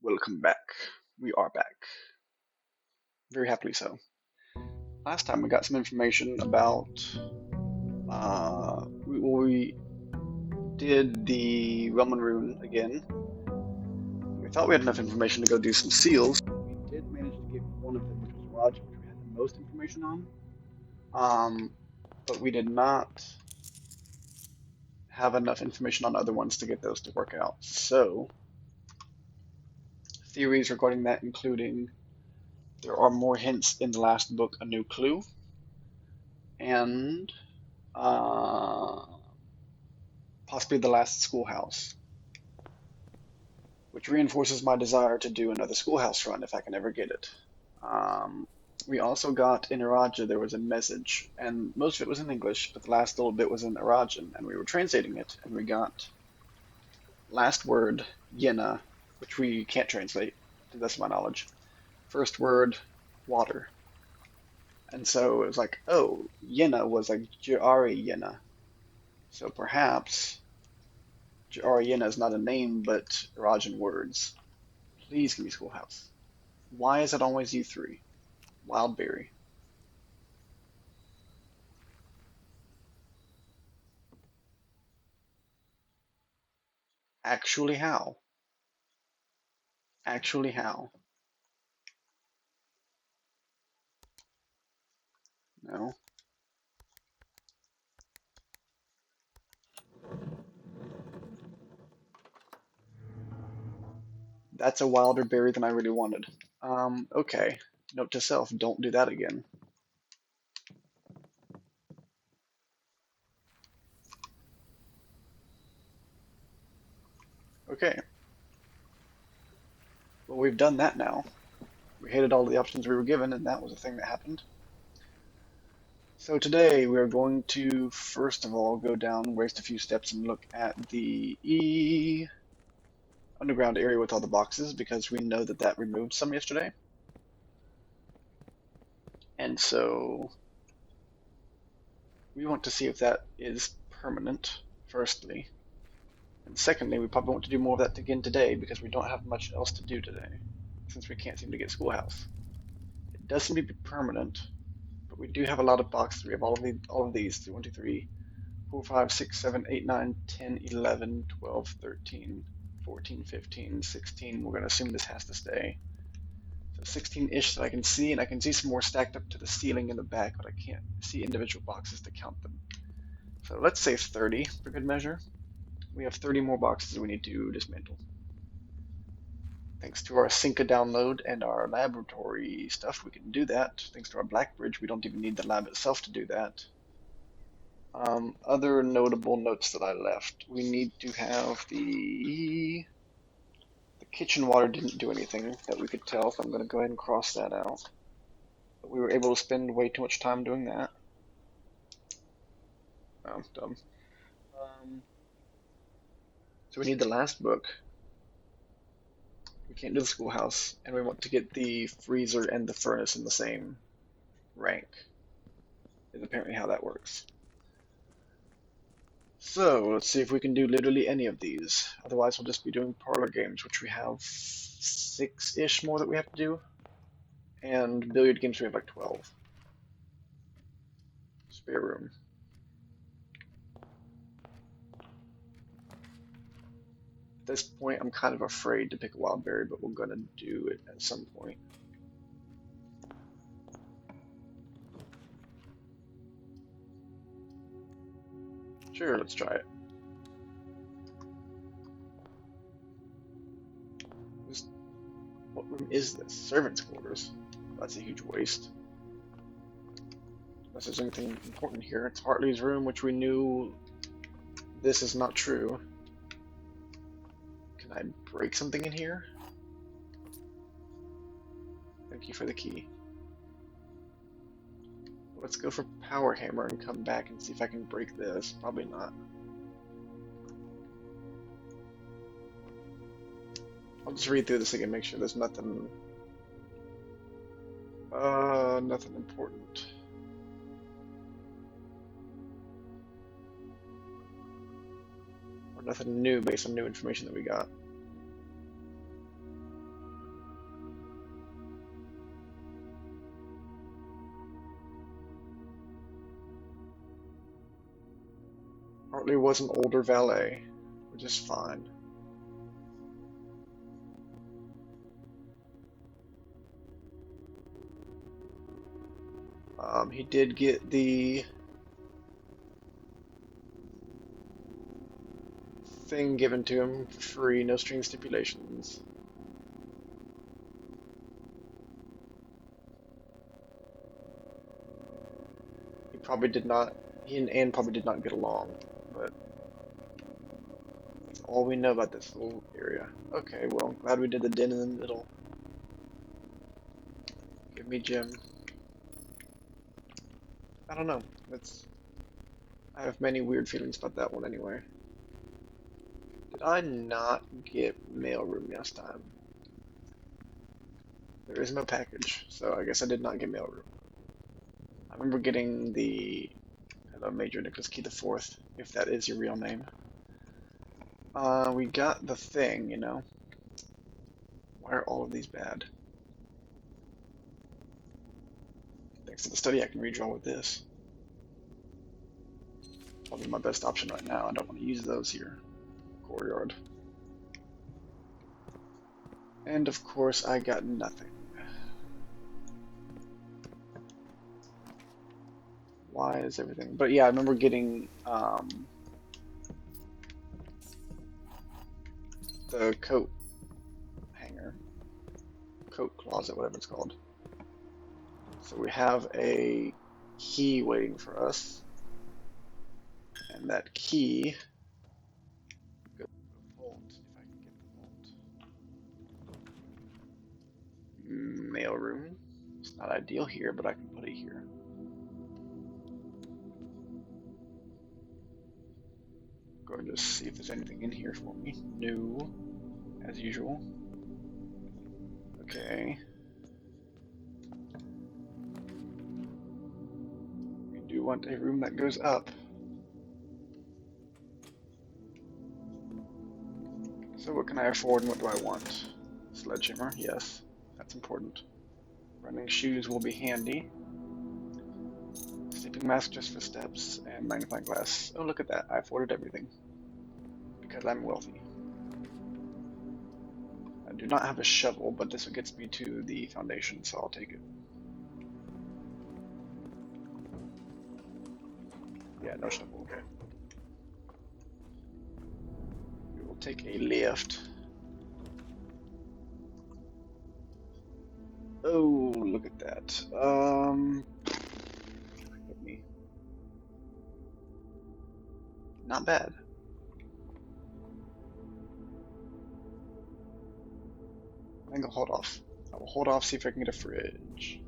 Welcome back. We are back. Very happily so. Last time we got some information about. We did the Roman rune again. We thought we had enough information to go do some seals. We did manage to get one of them, which was Raj, which we had the most information on. But we did not have enough information on other ones to get those to work out. So, theories regarding that including there are more hints in the last book, A New Clue, and uh, possibly The Last Schoolhouse, which reinforces my desire to do another schoolhouse run if I can ever get it. Um, we also got in Iraja there was a message, and most of it was in English, but the last little bit was in Irajan, and we were translating it, and we got last word Yena, which we can't translate to the best of my knowledge. First word water, and so it was like, oh, Yena was like Jari Yena, so perhaps Jari Yena is not a name but Irajan words. Please give me Schoolhouse. Why is it always you three? Wildberry. Actually how? Actually how? No. That's a wilder berry than I really wanted. Okay. Note to self, don't do that again. Okay. Well, we've done that now. We hated all the options we were given, and that was a thing that happened. So today we are going to, first of all, go down, waste a few steps, and look at the underground area with all the boxes, because we know that that removed some yesterday. And so we want to see if that is permanent, firstly. And secondly, we probably want to do more of that again today because we don't have much else to do today, since we can't seem to get Schoolhouse. It does seem to be permanent, but we do have a lot of boxes. We have all of these, 1, 2, 3, 4, 5, 6, 7, 8, 9, 10, 11, 12, 13, 14, 15, 16. We're going to assume this has to stay. So 16-ish that I can see, and I can see some more stacked up to the ceiling in the back, but I can't see individual boxes to count them. So let's say 30 for good measure. We have 30 more boxes we need to dismantle. Thanks to our Synca download and our laboratory stuff, we can do that. Thanks to our Blackbridge, we don't even need the lab itself to do that. Other notable notes that I left. We need to have the kitchen water didn't do anything that we could tell, so I'm going to go ahead and cross that out. But we were able to spend way too much time doing that. Oh, dumb. So we need the last book. We can't do the schoolhouse, and we want to get the freezer and the furnace in the same rank, is apparently how that works. So let's see if we can do literally any of these. Otherwise, we'll just be doing parlor games, which we have 6-ish more that we have to do, and billiard games we have like 12. Spare room. At this point, I'm kind of afraid to pick a wild berry, but we're gonna do it at some point. Sure, let's try it. What room is this? Servants' quarters. That's a huge waste. Unless there's anything important here. It's Hartley's room, which we knew this is not true. Can I break something in here? Thank you for the key. Let's go for Power Hammer and come back and see if I can break this. Probably not. I'll just read through this again, make sure there's nothing nothing important. Or nothing new based on new information that we got. Partly was an older valet, which is fine. He did get the thing given to him for free, no string stipulations. He probably did not, he and Anne probably did not get along, but that's all we know about this little area. Okay, well, I'm glad we did the den in the middle. Give me Jim. I don't know. I have many weird feelings about that one anyway. Did I not get mailroom last time? There is no package, so I guess I did not get mailroom. I remember getting the hello Major Nicholas Key IV, if that is your real name. We got the thing, you know. Why are all of these bad? Thanks to the study, I can redraw with this. Probably my best option right now. I don't want to use those here. Courtyard. And of course, I got nothing. Why is everything? But yeah, I remember getting the coat hanger, coat closet, whatever it's called. So we have a key waiting for us, and that key goes to the vault. If I can get the vault. Mailroom. It's not ideal here, but I can put it here. Go and just see if there's anything in here for me. No, as usual. Okay. We do want a room that goes up. So what can I afford and what do I want? Sledgehammer, yes, that's important. Running shoes will be handy. Sleeping mask just for steps, and magnifying glass. Oh, look at that, I afforded everything. Because I'm wealthy. I do not have a shovel, but this gets me to the foundation, so I'll take it. Yeah, no shovel, okay. We will take a lift. Oh, look at that. Hit me. Not bad. I think I'll hold off. I will hold off, see if I can get a fridge.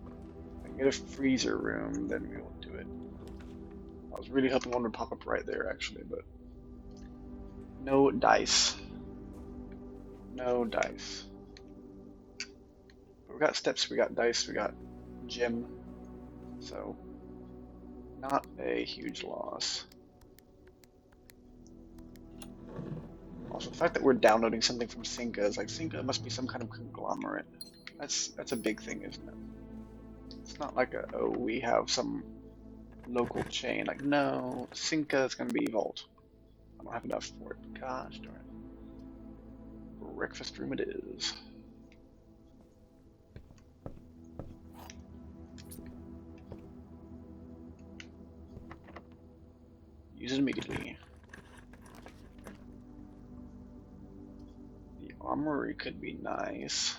If I can get a freezer room, then we will do it. I was really hoping one would pop up right there, actually, but no dice. No dice. But we got steps, we got dice, we got gym, so not a huge loss. Also, the fact that we're downloading something from Synca is like, Synca must be some kind of conglomerate. That's a big thing, isn't it? It's not like we have some local chain. Like, no, Synca is going to be Vault. I don't have enough for it. Gosh darn it. Breakfast room it is. Use it immediately. The armory could be nice.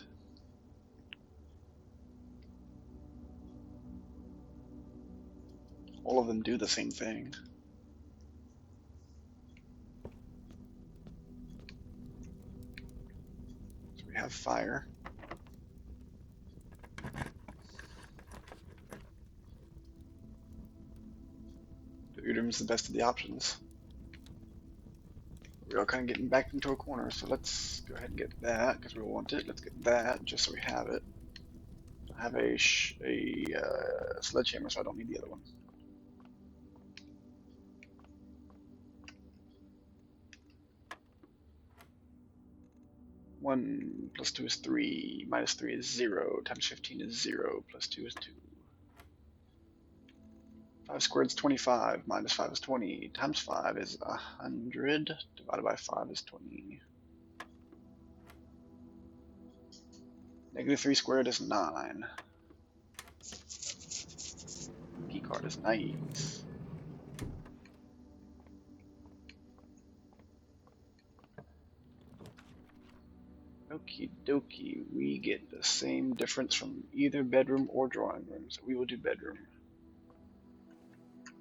All of them do the same thing. So we have fire. The room's the best of the options. We're all kind of getting back into a corner, so let's go ahead and get that because we want it. Let's get that just so we have it. I have a sledgehammer, so I don't need the other one. One plus 2 is 3, minus 3 is 0, times 15 is 0, plus 2 is 2. 5 squared is 25, minus 5 is 20, times 5 is 100, divided by 5 is 20. Negative 3 squared is 9. Key card is nice. Okie dokie, we get the same difference from either bedroom or drawing room, so we will do bedroom.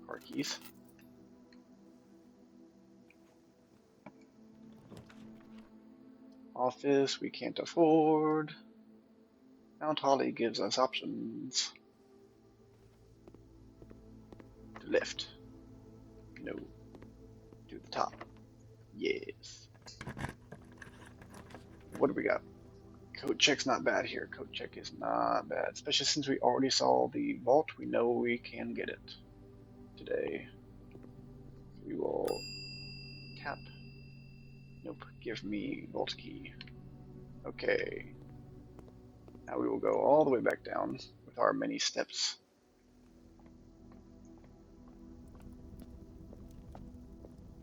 Car keys. Office, we can't afford. Mount Holly gives us options. To lift. No. To the top. Yes. What do we got? Code check's not bad here. Code check is not bad. Especially since we already saw the vault. We know we can get it today. We will tap. Nope. Give me vault key. Okay. Now we will go all the way back down with our many steps.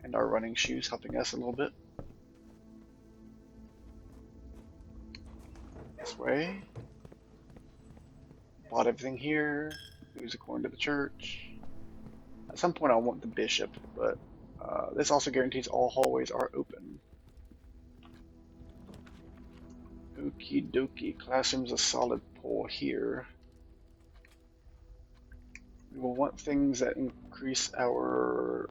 And our running shoes helping us a little bit. This way. Bought everything here. Who's according to the church. At some point I want the bishop, but this also guarantees all hallways are open. Okie dokie. Classroom's a solid pull here. We will want things that increase our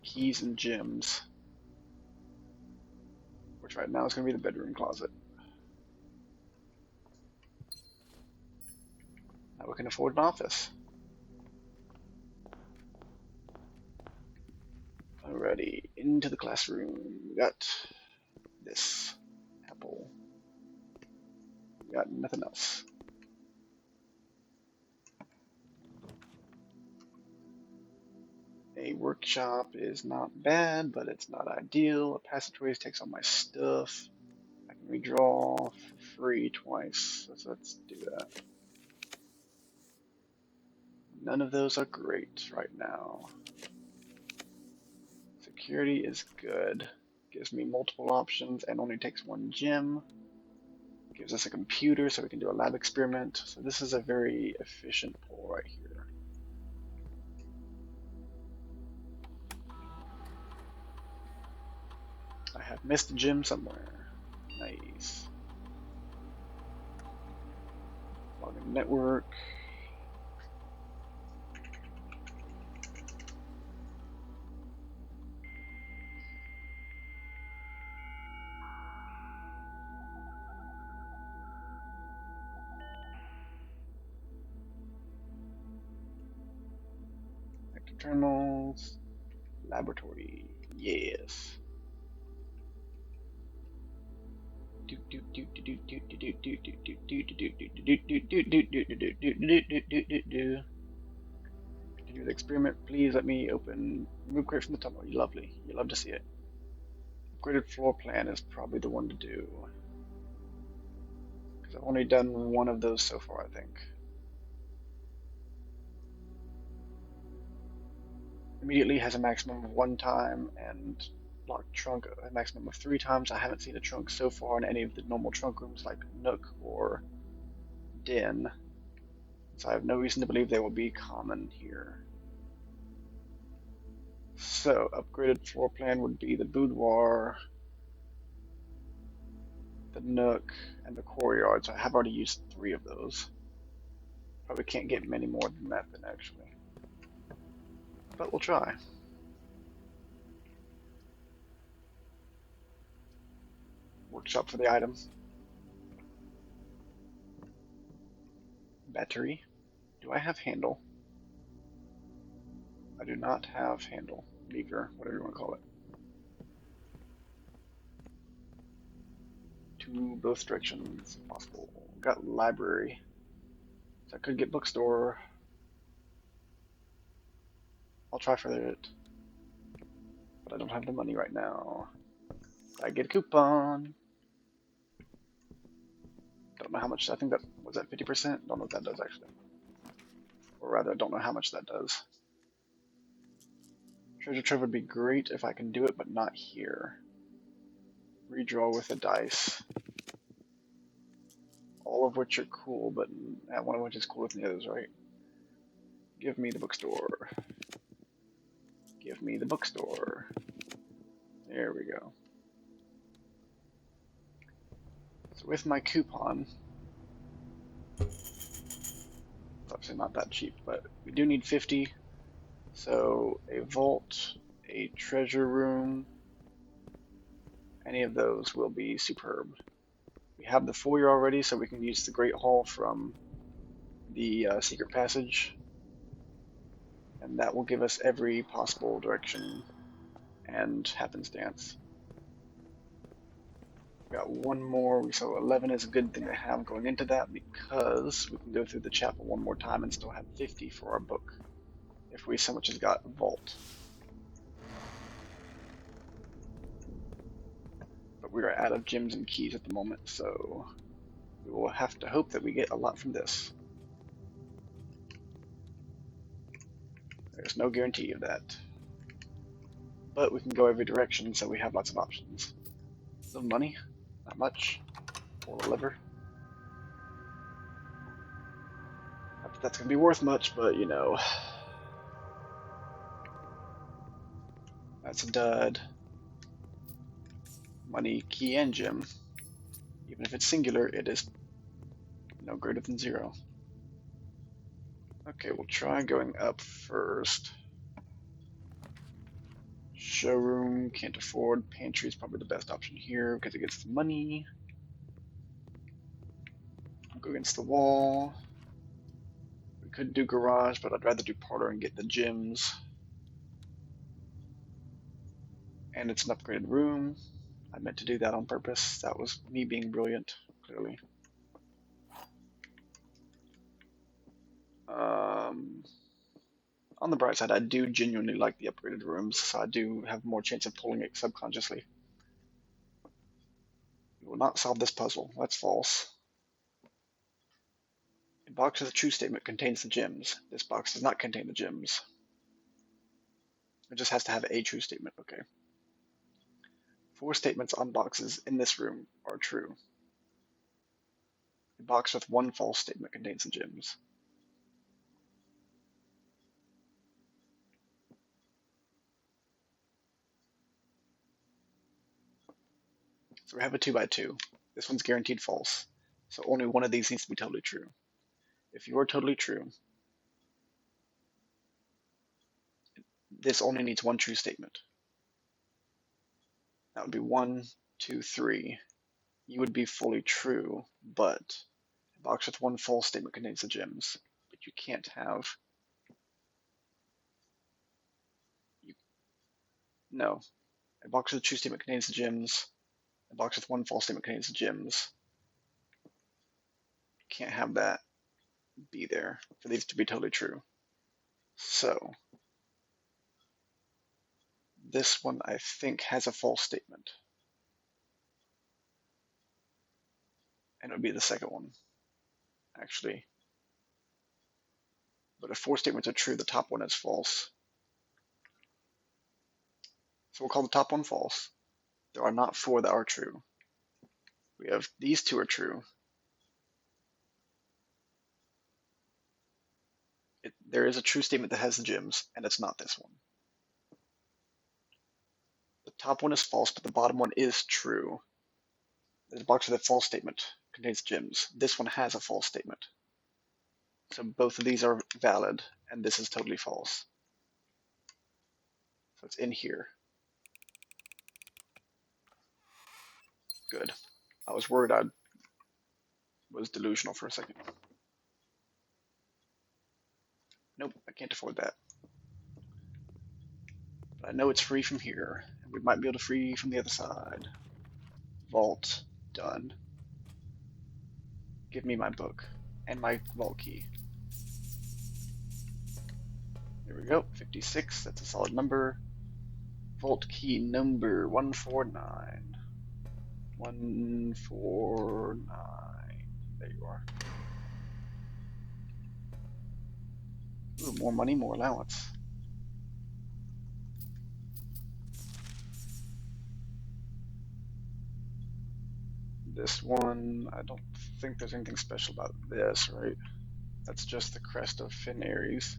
keys and gems, which right now is going to be the bedroom closet. Now we can afford an office. Alrighty, into the classroom. We got this apple. We got nothing else. A workshop is not bad, but it's not ideal. A passageways takes all my stuff. I can redraw for free twice, so let's do that. None of those are great right now. Security is good. Gives me multiple options and only takes 1 gem. Gives us a computer so we can do a lab experiment. So this is a very efficient pull right here. I have missed a gem somewhere. Nice. Login network. Active terminals. Laboratory. Yes. Continue the experiment. Please let me open. Remove crate from the tunnel. Lovely. You love to see it. Upgraded floor plan is probably the one to do. Because I've only done one of those so far, I think. Immediately has a maximum of 1 time, and locked trunk a maximum of 3 times. I haven't seen a trunk so far in any of the normal trunk rooms like Nook or Den, so I have no reason to believe they will be common here. So, upgraded floor plan would be the boudoir, the Nook, and the courtyard. So I have already used 3 of those. Probably can't get many more than that then, actually. But we'll try. Workshop for the items. Battery. Do I have handle? I do not have handle. Lever, whatever you want to call it. To both directions if possible. Got library. So I could get bookstore. I'll try for it. But I don't have the money right now. I get a coupon. Don't know how much. I think that was at 50%. Don't know what that does actually. Or rather, I don't know how much that does. Treasure trove would be great if I can do it, but not here. Redraw with a dice. All of which are cool, but one of which is cooler than the others, right? Give me the bookstore. Give me the bookstore. There we go. So with my coupon, it's obviously not that cheap, but we do need 50. So a vault, a treasure room, any of those will be superb. We have the foyer already, so we can use the Great Hall from the secret passage, and that will give us every possible direction and happenstance. We got one more, so 11 is a good thing to have going into that because we can go through the chapel one more time and still have 50 for our book if we so much as got vault. But we are out of gems and keys at the moment, so we will have to hope that we get a lot from this. There's no guarantee of that. But we can go every direction, so we have lots of options. A little money, not much. Pull the lever. Not that that's going to be worth much, but you know. That's a dud. Money, key, and gem. Even if it's singular, it is no greater than 0. Okay, we'll try going up first. Showroom, can't afford. Pantry is probably the best option here because it gets the money. I'll go against the wall. We could do garage, but I'd rather do parlor and get the gems. And it's an upgraded room. I meant to do that on purpose. That was me being brilliant, clearly. On the bright side, I do genuinely like the upgraded rooms, so I do have more chance of pulling it subconsciously. We will not solve this puzzle. That's false. A box with a true statement contains the gems. This box does not contain the gems. It just has to have a true statement. Okay. 4 statements on boxes in this room are true. A box with 1 false statement contains the gems. So we have a 2x2. This one's guaranteed false. So only one of these needs to be totally true. If you are totally true, this only needs 1 true statement. That would be 1, 2, 3. You would be fully true, but a box with 1 false statement contains the gems. But you can't have. No. A box with a true statement contains the gems. A box with 1 false statement contains the gems. You can't have that be there for these to be totally true. So this one I think has a false statement. And it would be the second one, actually. But if 4 statements are true, the top one is false. So we'll call the top one false. There are not 4 that are true. We have these 2 are true. There is a true statement that has the gems, and it's not this one. The top one is false, but the bottom one is true. The box with a false statement contains gems. This one has a false statement. So both of these are valid, and this is totally false. So it's in here. Good. I was worried I was delusional for a second. Nope, I can't afford that. But I know it's free from here, and we might be able to free from the other side. Vault, done. Give me my book and my vault key. There we go, 56, that's a solid number. Vault key number 149. 149. There you are. Ooh, more money, more allowance. This one, I don't think there's anything special about this, right? That's just the crest of Finn Ares.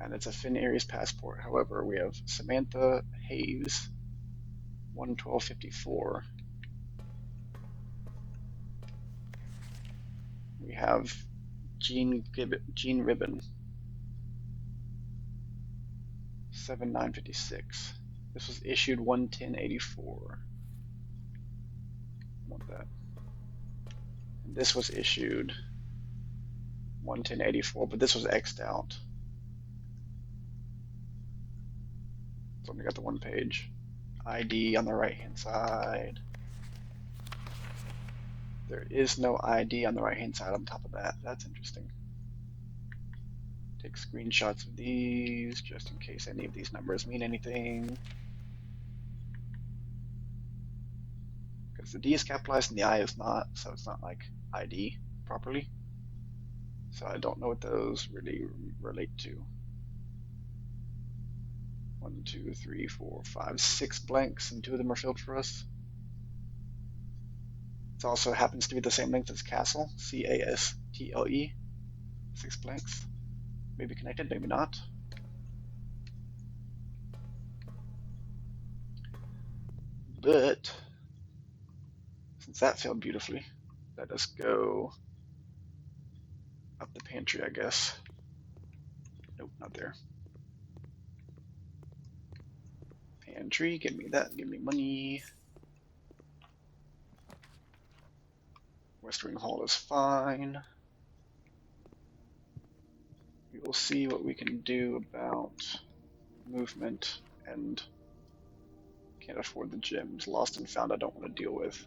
And it's a Finn Ares passport. However, we have Samantha Hayes, 112.54. We have Jean Ribbon, 7956. This was issued 110.84. Want that. And this was issued 110.84, but this was X'd out. It's only got the one page. ID on the right hand side. There is no ID on the right hand side on top of that. That's interesting. Take screenshots of these just in case any of these numbers mean anything. Because the D is capitalized and the I is not, so it's not like ID properly. So I don't know what those really relate to. 1, 2, 3, 4, 5, 6 blanks, and 2 of them are filled for us. It also happens to be the same length as Castle, CASTLE, 6 blanks. Maybe connected, maybe not. But since that failed beautifully, let us go up the pantry, I guess. Nope, not there. Pantry, give me that, give me money. West Wing Hall is fine. We will see what we can do about movement and can't afford the gyms. Lost and found I don't want to deal with.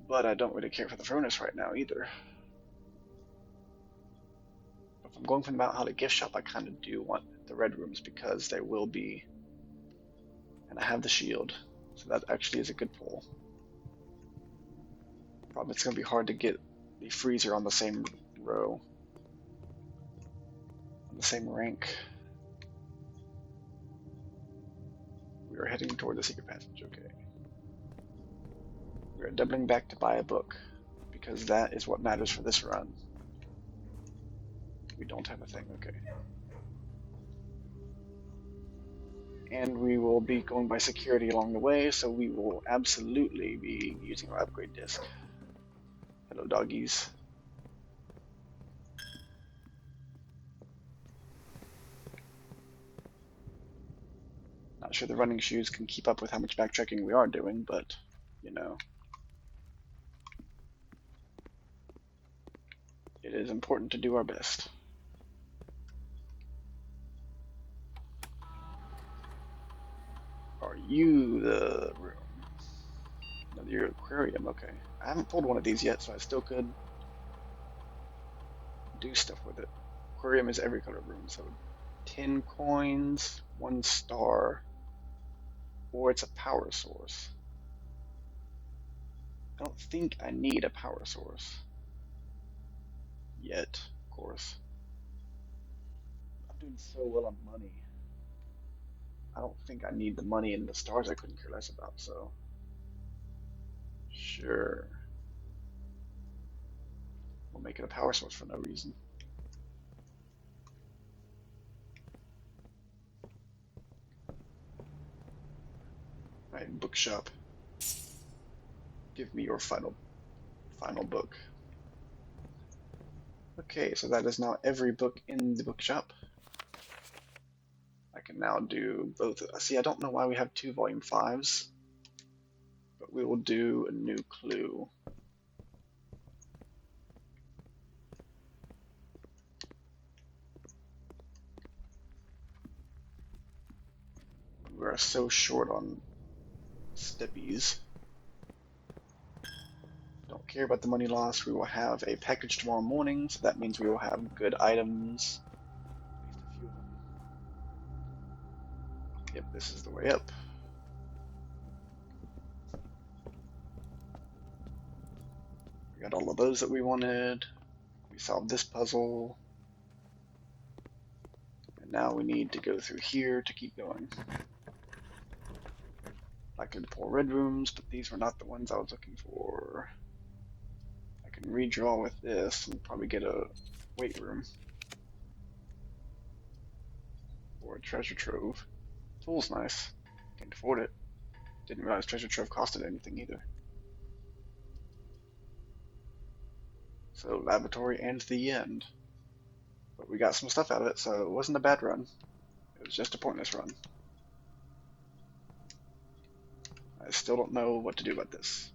But I don't really care for the furnace right now either. If I'm going from the Mount Holly gift shop, I kind of do want the red rooms because there will be, and I have the shield, so that actually is a good pull. Problem, it's going to be hard to get the freezer on the same row, on the same rank. We are heading toward the secret passage, okay. We are doubling back to buy a book, because that is what matters for this run. We don't have a thing, okay. And we will be going by security along the way, so we will absolutely be using our upgrade disc. Hello, doggies. Not sure the running shoes can keep up with how much backtracking we are doing, but, you know. It is important to do our best. Are you the room? No, you're aquarium, okay. I haven't pulled one of these yet, so I still could do stuff with it. Aquarium is every color room, so 10 coins, 1 star, or it's a power source. I don't think I need a power source. Yet, of course. I'm doing so well on money. I don't think I need the money, and the stars I couldn't care less about, so. Sure. We'll make it a power source for no reason. Alright, bookshop. Give me your final book. Okay, so that is now every book in the bookshop. I can now do both. See, I don't know why we have 2 volume 5s, but we will do a new clue. We are so short on steppies. Don't care about the money loss. We will have a package tomorrow morning, so that means we will have good items. At least a few of them. Yep, this is the way up. We got all of those that we wanted. We solved this puzzle. Now we need to go through here to keep going. Likely the 4 red rooms, but these were not the ones I was looking for. I can redraw with this and probably get a weight room. Or a treasure trove. Tool's nice. Can't afford it. Didn't realize treasure trove costed anything either. So laboratory and the end. But we got some stuff out of it, so it wasn't a bad run. It was just a pointless run. I still don't know what to do about this.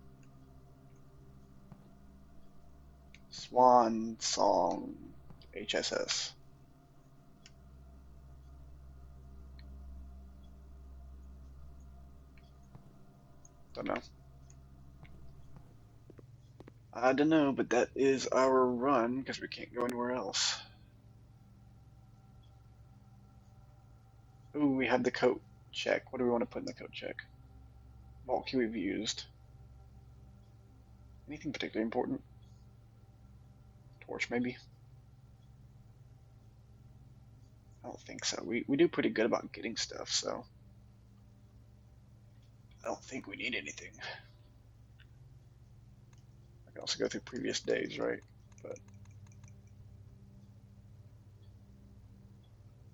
Swan Song HSS. Don't know. I don't know, but that is our run because we can't go anywhere else. Ooh, we have the coat check. What do we want to put in the coat check? Vault key we've used. Anything particularly important? Torch, maybe? I don't think so. We do pretty good about getting stuff, so I don't think we need anything. I can also go through previous days, right? But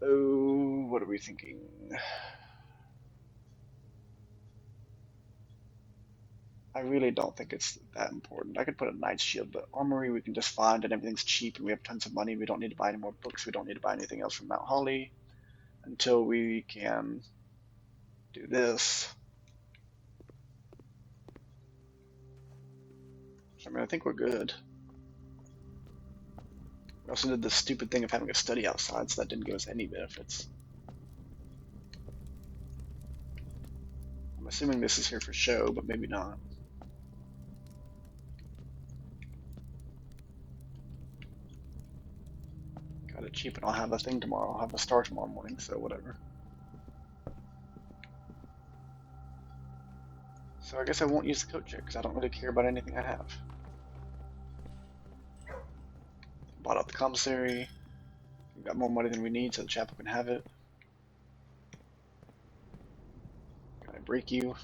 oh, what are we thinking? I really don't think it's that important. I could put a knight's shield, but armory we can just find and everything's cheap and we have tons of money. We don't need to buy any more books. We don't need to buy anything else from Mount Holly until we can do this. So, I mean, I think we're good. We also did the stupid thing of having a study outside, so that didn't give us any benefits. I'm assuming this is here for show, but maybe not. Got it cheap and I'll have a thing tomorrow. I'll have a star tomorrow morning, so whatever. So I guess I won't use the coat check because I don't really care about anything I have. Bought out the commissary. We got more money than we need, so the chapel can have it. Can I break you?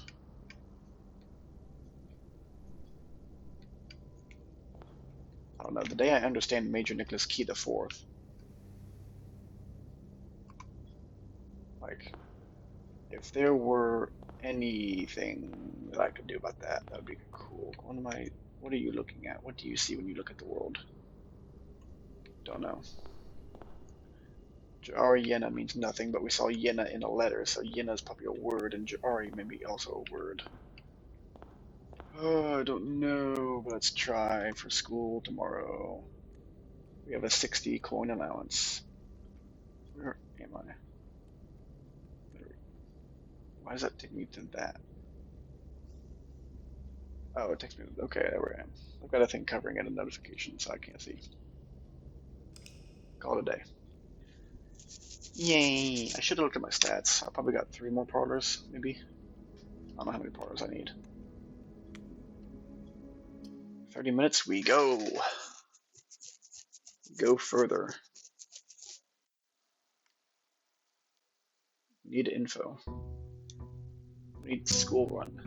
I don't know. The day I understand Major Nicholas Key the Fourth, like, if there were anything that I could do about that, that would be cool. What are you looking at? What do you see when you look at the world? Don't know. Ja'ari Yena means nothing, but we saw Yena in a letter, so Yena is probably a word, and Ja'ari may be also a word. Oh, I don't know. Let's try for school tomorrow. We have a 60 coin allowance. Where am I? Why does that take me to that? Oh, it takes me to, okay, there I am. I've got a thing covering it, a notification, so I can't see. Call it a day. Yay! I should have looked at my stats. I probably got 3 more parlors, maybe. I don't know how many parlors I need. 30 minutes, we go. Go further. Need info. Need school run.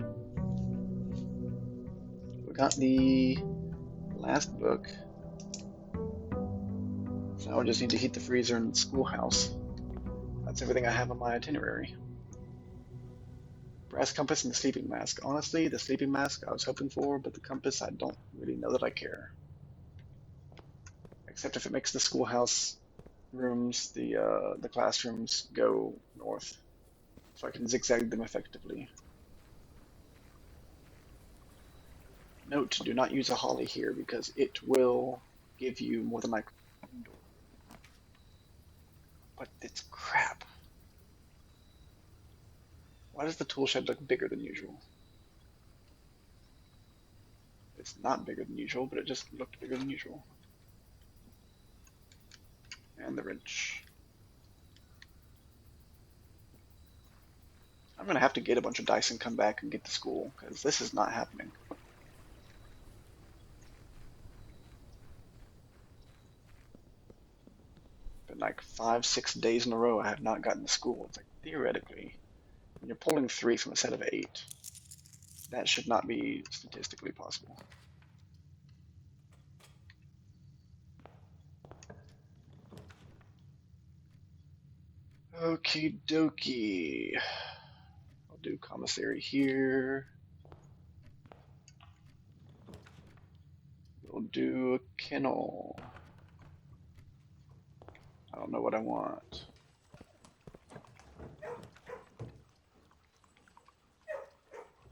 We got the last book. So now I just need to heat the freezer in the schoolhouse. That's everything I have on my itinerary. Brass compass and the sleeping mask. Honestly, the sleeping mask I was hoping for, but the compass I don't really know that I care. Except if it makes the schoolhouse rooms, the classrooms, go north, so I can zigzag them effectively. Note: do not use a holly here because it will give you more than like. But it's crap. Why does the tool shed look bigger than usual? It's not bigger than usual, but it just looked bigger than usual. And the wrench. I'm gonna have to get a bunch of dice and come back and get to school, because this is not happening. Been like like 5, 6 days in a row I have not gotten to school. It's like theoretically, when you're pulling 3 from a set of 8, that should not be statistically possible. Okie dokie. I'll do commissary here. We'll do a kennel. I don't know what I want.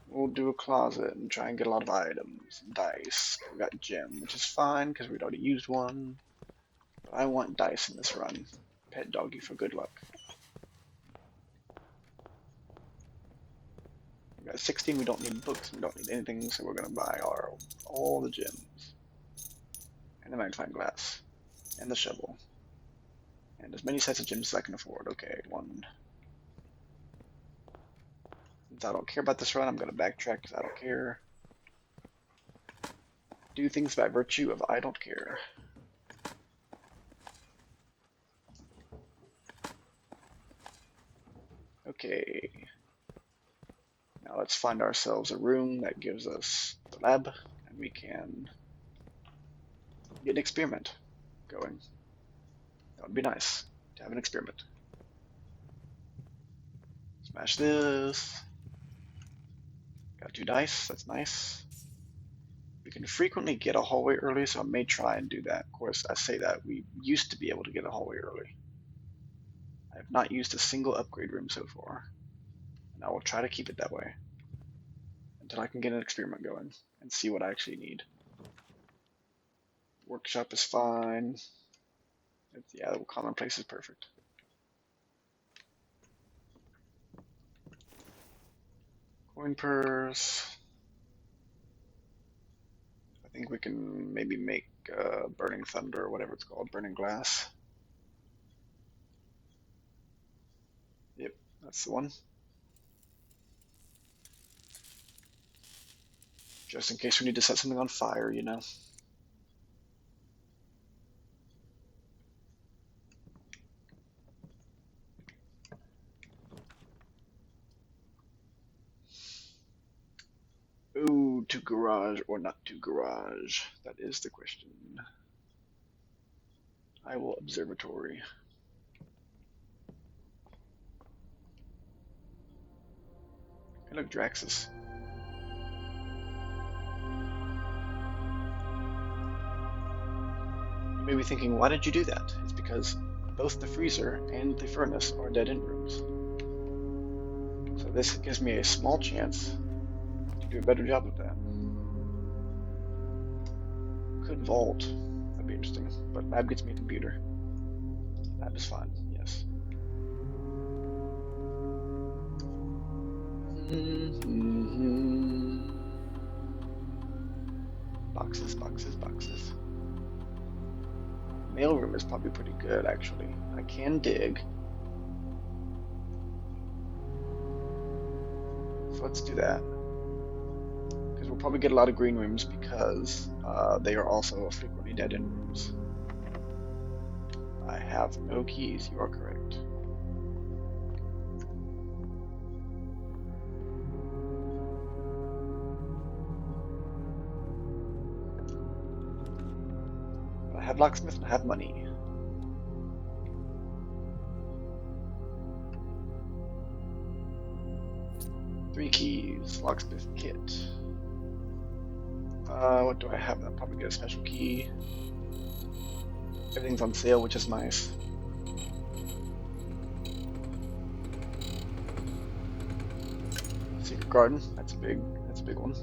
We'll do a closet and try and get a lot of items. Dice. We got gem, which is fine because we'd already used one. But I want dice in this run. Pet doggy for good luck. We got 16, we don't need books, we don't need anything, so we're gonna buy all the gems. And the magnifying glass. And the shovel. And as many sets of gems as I can afford. Okay, 1. Since I don't care about this run, I'm gonna backtrack because I don't care. Do things by virtue of I don't care. Okay. Now let's find ourselves a room that gives us the lab, and we can get an experiment going. That would be nice to have an experiment. Smash this. Got 2 dice, that's nice. We can frequently get a hallway early, so I may try and do that. Of course, I say that, we used to be able to get a hallway early. I have not used a single upgrade room so far. And I will try to keep it that way. Until I can get an experiment going and see what I actually need. Workshop is fine. Yeah, the common place is perfect. Coin purse. I think we can maybe make Burning Thunder or whatever it's called, Burning Glass. Yep, that's the one. Just in case we need to set something on fire, you know. Ooh, to garage or not to garage? That is the question. I will observatory. Hey, look, Draxus. You may be thinking, why did you do that? It's because both the freezer and the furnace are dead-end rooms. So this gives me a small chance to do a better job of that. Could vault. That'd be interesting. But lab gets me a computer. Lab is fine, yes. Boxes, boxes, boxes. Mailroom is probably pretty good, actually. I can dig. So let's do that. Because we'll probably get a lot of green rooms because they are also frequently dead-end rooms. I have no keys, you are correct. I have locksmith and I have money. Three keys, locksmith kit. What do I have? I'll probably get a special key. Everything's on sale, which is nice. Secret garden, that's a big one.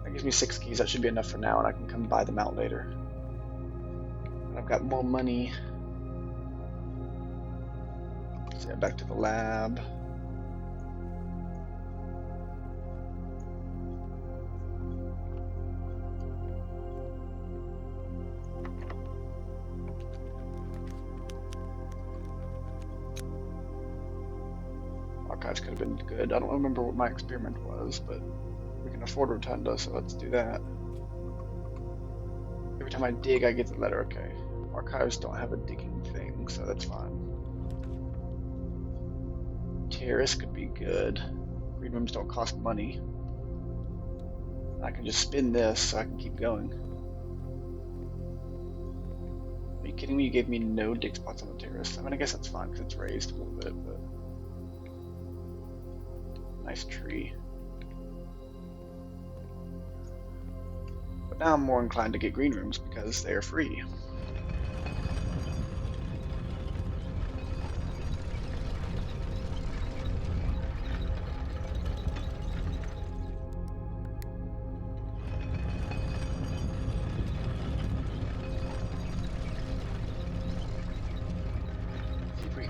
That gives me 6 keys, that should be enough for now, and I can come buy them out later. And I've got more money. So yeah, back to the lab. Archives could have been good. I don't remember what my experiment was, but we can afford Rotunda, so let's do that. Every time I dig, I get the letter. Okay. Archives don't have a digging thing, so that's fine. Terrace could be good. Green rooms don't cost money. I can just spin this so I can keep going. Are you kidding me? You gave me no dig spots on the terrace. I mean, I guess that's fine because it's raised a little bit, but... Nice tree. But now I'm more inclined to get green rooms because they're free.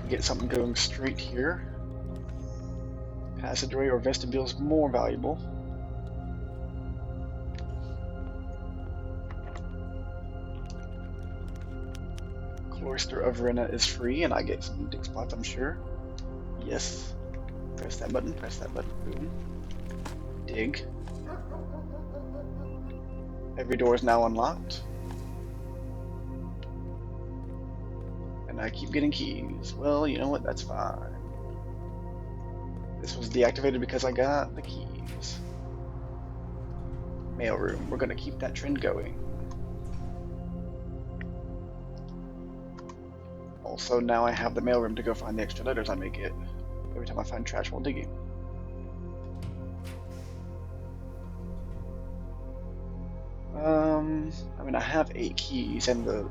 Get something going straight here. Passageway or vestibule is more valuable. Cloister of Rena is free, and I get some dig spots, I'm sure. Yes. Press that button, boom. Dig. Every door is now unlocked. And I keep getting keys. Well, you know what? That's fine. This was deactivated because I got the keys. Mailroom. We're gonna keep that trend going. Also, now I have the mailroom to go find the extra letters I may get every time I find trash while digging. I mean, I have 8 keys, and the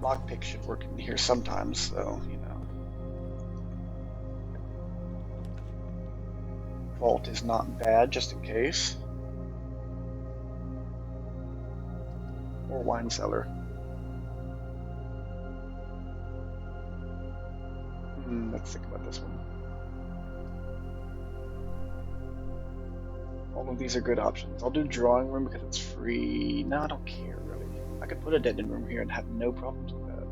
lockpick should work in here sometimes, so, you know. Vault is not bad, just in case. Or wine cellar. Let's think about this one. All of these are good options. I'll do drawing room because it's free. No, I don't care, really. I could put a dead end room here and have no problems with that.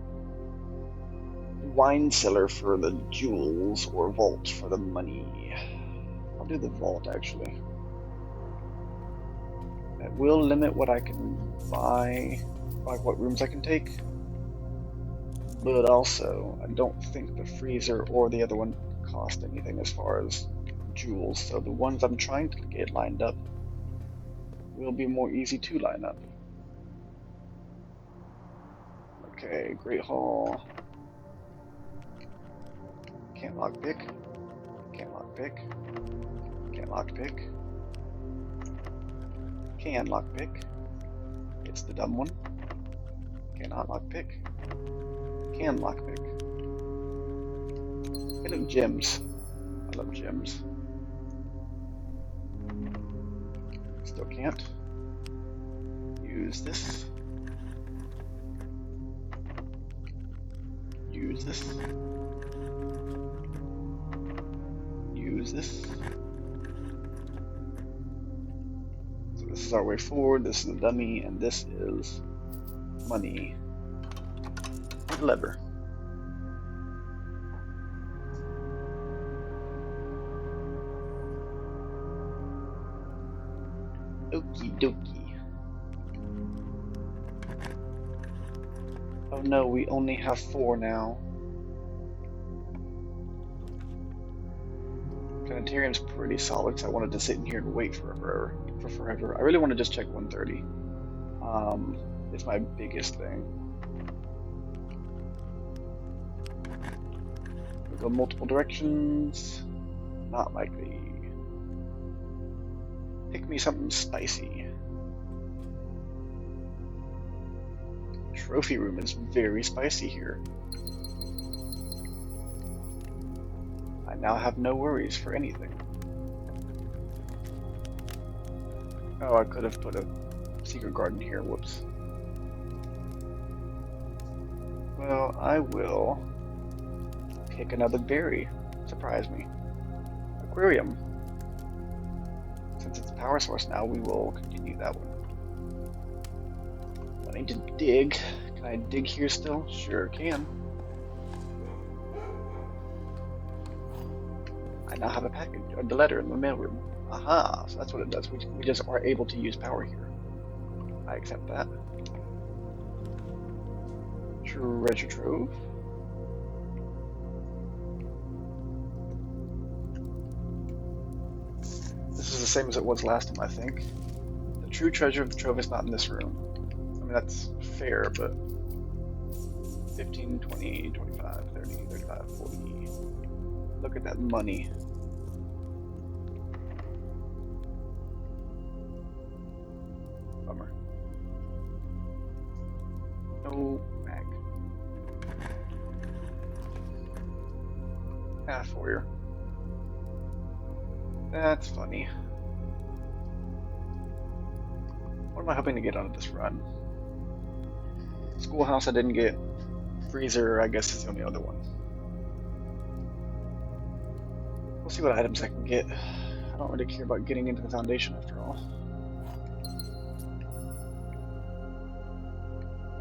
Wine cellar for the jewels, or vault for the money. I'll do the vault, actually. That will limit what I can buy, like what rooms I can take. But also, I don't think the freezer or the other one cost anything as far as jewels, so the ones I'm trying to get lined up will be more easy to line up. Okay, Great Hall. Can't lockpick. Can't lockpick. Can't lockpick. Can lockpick. It's the dumb one. Cannot lockpick. Can lockpick. Hey, look, gems. I love gems. Still can't. Use this. Use this. Use this. So this is our way forward, this is the dummy, and this is money. And lever. Okie dokie. Oh no, we only have 4 now. Planetarium's pretty solid, so I wanted to sit in here and wait for forever. I really want to just check 130. It's my biggest thing. We go multiple directions. Not likely. Pick me something spicy. Trophy room is very spicy here. I now have no worries for anything. Oh, I could have put a secret garden here. Whoops. Well, I will pick another berry. Surprise me. Aquarium. Since it's a power source now, we will continue that one. I need to dig. Can I dig here still? Sure can. I now have a package, or the letter in the mailroom. Aha, so that's what it does. We just are able to use power here. I accept that. Treasure trove. This is the same as it was last time, I think. The true treasure of the trove is not in this room. I mean, that's fair, but 15, 20, 25, 30, 35, 40. Look at that money. Bummer. No mag. Ah, foyer. That's funny. What am I hoping to get out of this run? Schoolhouse I didn't get. Freezer, I guess, is the only other one. We'll see what items I can get. I don't really care about getting into the foundation after all.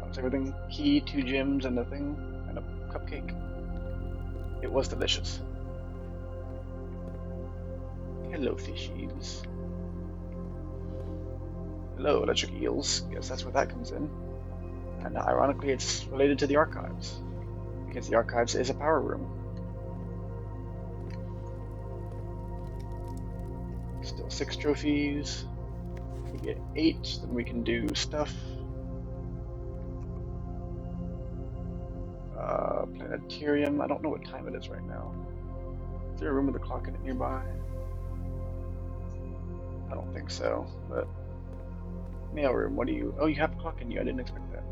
That's everything. Key, 2 gems, and a thing, and a cupcake. It was delicious. Hello, fishies. Hello, electric eels. Guess that's where that comes in. And ironically, it's related to the archives, because the archives is a power room. Still 6 trophies. If we get 8, then we can do stuff. Planetarium. I don't know what time it is right now. Is there a room with a clock in it nearby? I don't think so, but mailroom. What do you? Oh, you have a clock in you. I didn't expect that.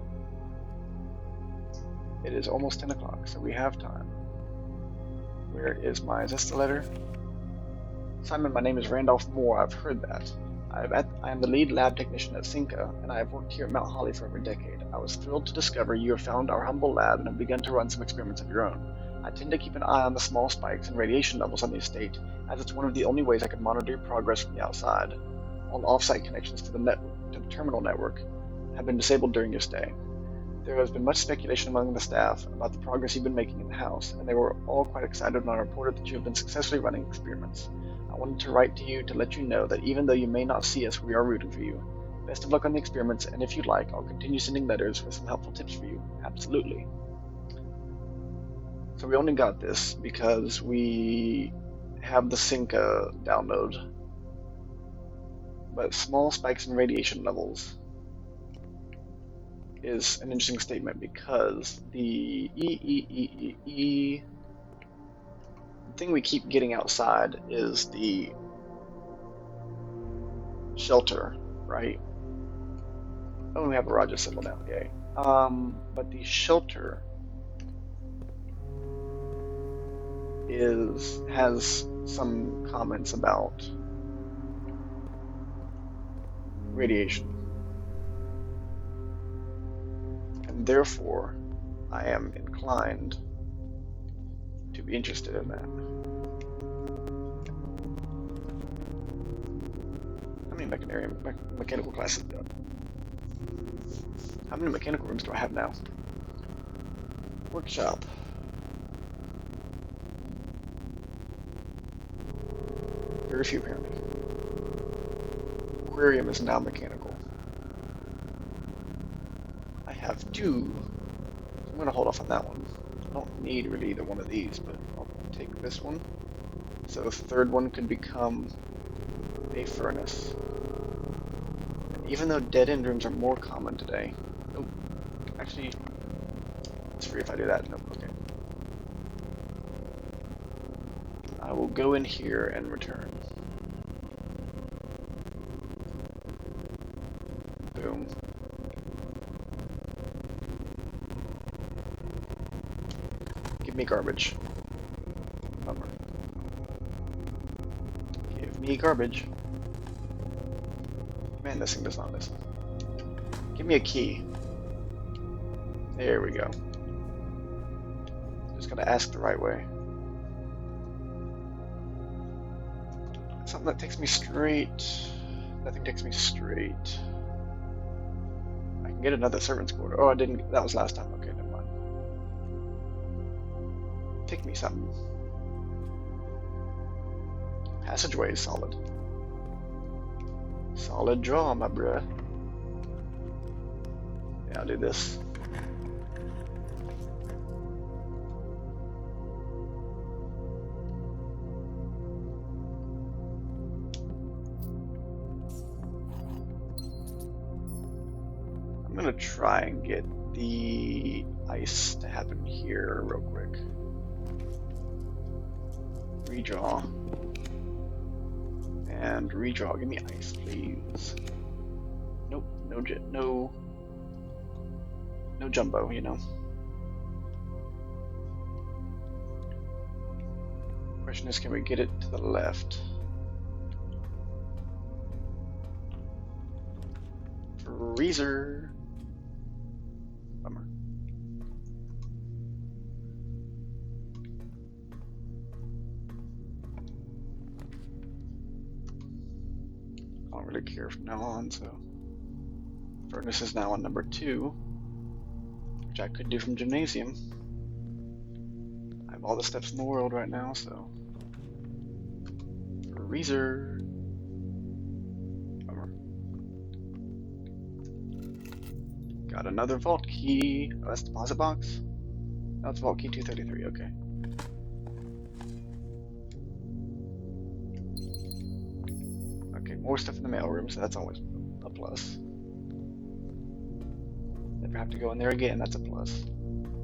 It is almost 10 o'clock, so we have time. Where is my... Is this the letter? Simon, my name is Randolph Moore. I've heard that. I am the lead lab technician at Cinca, and I have worked here at Mount Holly for over a decade. I was thrilled to discover you have found our humble lab and have begun to run some experiments of your own. I tend to keep an eye on the small spikes and radiation levels on the estate, as it's one of the only ways I can monitor your progress from the outside. All off-site connections to the terminal network have been disabled during your stay. There has been much speculation among the staff about the progress you've been making in the house, and they were all quite excited when I reported that you have been successfully running experiments. I wanted to write to you to let you know that even though you may not see us, we are rooting for you. Best of luck on the experiments, and if you'd like, I'll continue sending letters with some helpful tips for you. Absolutely. So we only got this because we have the Cinca download. But small spikes in radiation levels is an interesting statement, because the thing we keep getting outside is the shelter, right? Oh, we have a Roger symbol now, yay. But the shelter has some comments about radiation. And therefore, I am inclined to be interested in that. How many mechanical classes do I have? How many mechanical rooms do I have now? Workshop. Very few, apparently. Aquarium is now mechanical. I have 2. I'm going to hold off on that one. I don't need really either one of these, but I'll take this one. So the third one could become a furnace. And even though dead-end rooms are more common today... Oh, actually, it's free if I do that. Nope, okay. I will go in here and return. Boom. Give me garbage. Bummer. Give me garbage. Man, this thing does not listen. Give me a key. There we go. Just gotta ask the right way. Something that takes me straight. Nothing takes me straight. I can get another servant's quarter. Oh, I didn't. That was last time. Okay, never mind. Take me something. Passageway is solid. Solid draw, my bruh. Yeah, I'll do this. I'm gonna try and get the ice to happen here real quick. Redraw. And redraw. Give me ice, please. Nope, no jumbo, you know. Question is, can we get it to the left? Freezer. Bummer. I don't really care from now on, so furnace is now on number 2, which I could do from gymnasium. I have all the steps in the world right now, so freezer. Bummer. Got another vault key. Oh, that's deposit box. No, it's vault key 233. Okay. Okay, more stuff in the mailroom, so that's always a plus. Never have to go in there again, that's a plus.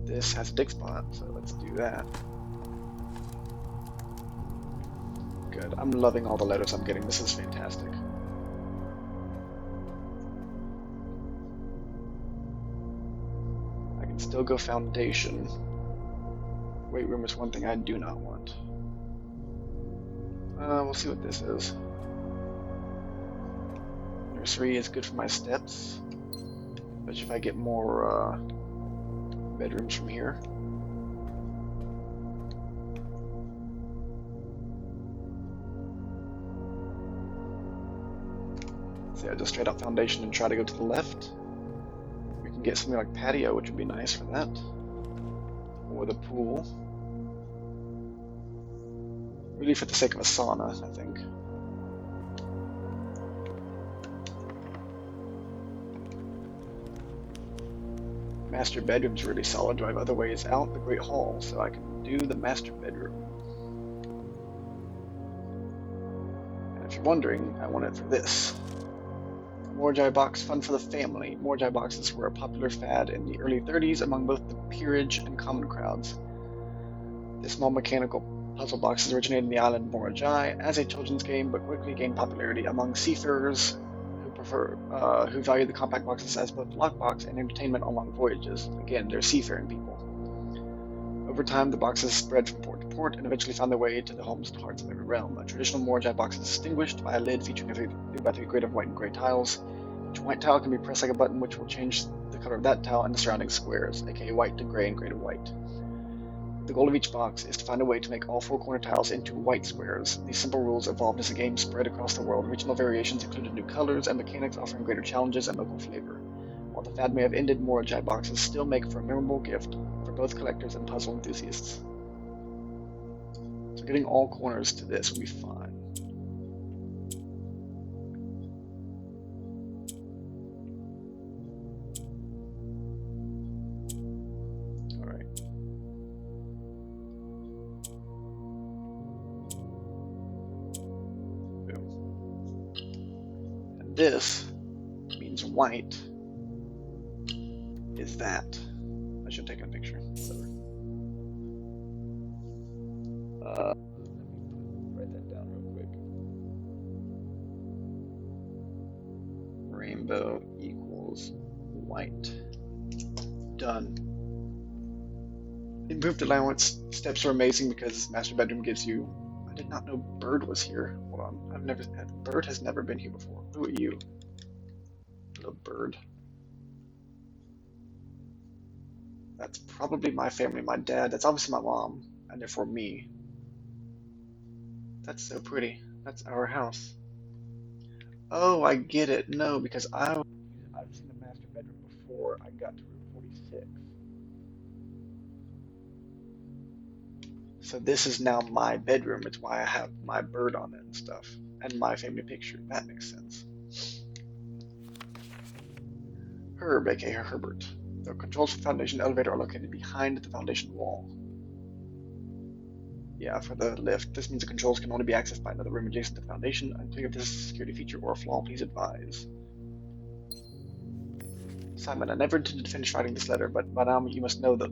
This has a dig spot, so let's do that. Good, I'm loving all the letters I'm getting, this is fantastic. I can still go foundation. Weight room is one thing I do not want. We'll see what this is. Nursery is good for my steps. Especially if I get more bedrooms from here. So yeah, just straight up foundation and try to go to the left. We can get something like patio, which would be nice for that. Or the pool. Really for the sake of a sauna, I think. Master bedroom's really solid. Do I have other ways out? The Great Hall, so I can do the master bedroom. And if you're wondering, I want it for this. Morjai box, fun for the family. Morjai boxes were a popular fad in the early 30s among both the peerage and common crowds. The small mechanical puzzle boxes originated in the island Morjai as a children's game, but quickly gained popularity among seafarers who value the compact boxes as both lockbox and entertainment on long voyages. Again, they're seafaring people. Over time, the boxes spread from port to port and eventually found their way to the homes and hearts of every realm. A traditional Morjai box is distinguished by a lid featuring a 3x3 grid of white and gray tiles. Each white tile can be pressed like a button, which will change the color of that tile and the surrounding squares, aka white to gray and gray to white. The goal of each box is to find a way to make all 4 corner tiles into white squares. These simple rules evolved as the game spread across the world. Regional variations included new colors and mechanics offering greater challenges and local flavor. While the fad may have ended, Morjai boxes still make for a memorable gift for both collectors and puzzle enthusiasts. So getting all corners to this will be fine. This means white is that. I should take a picture. Let me write that down real quick. Rainbow equals white. Done. Improved allowance steps are amazing because master bedroom gives you. I did not know Bird was here. Hold on. Bird has never been here before. Who are you? Little bird. That's probably my family, my dad. That's obviously my mom, and therefore me. That's so pretty. That's our house. Oh, I get it. No, because I've seen the master bedroom before I got to Route 46. So this is now my bedroom. It's why I have my bird on it and stuff. And my family picture. That makes sense. Herb, aka Herbert. The controls for the Foundation elevator are located behind the Foundation wall. Yeah, for the lift. This means the controls can only be accessed by another room adjacent to the Foundation. Unclear if this is a security feature or a flaw, please advise. Simon, I never intended to finish writing this letter, but by now you must know that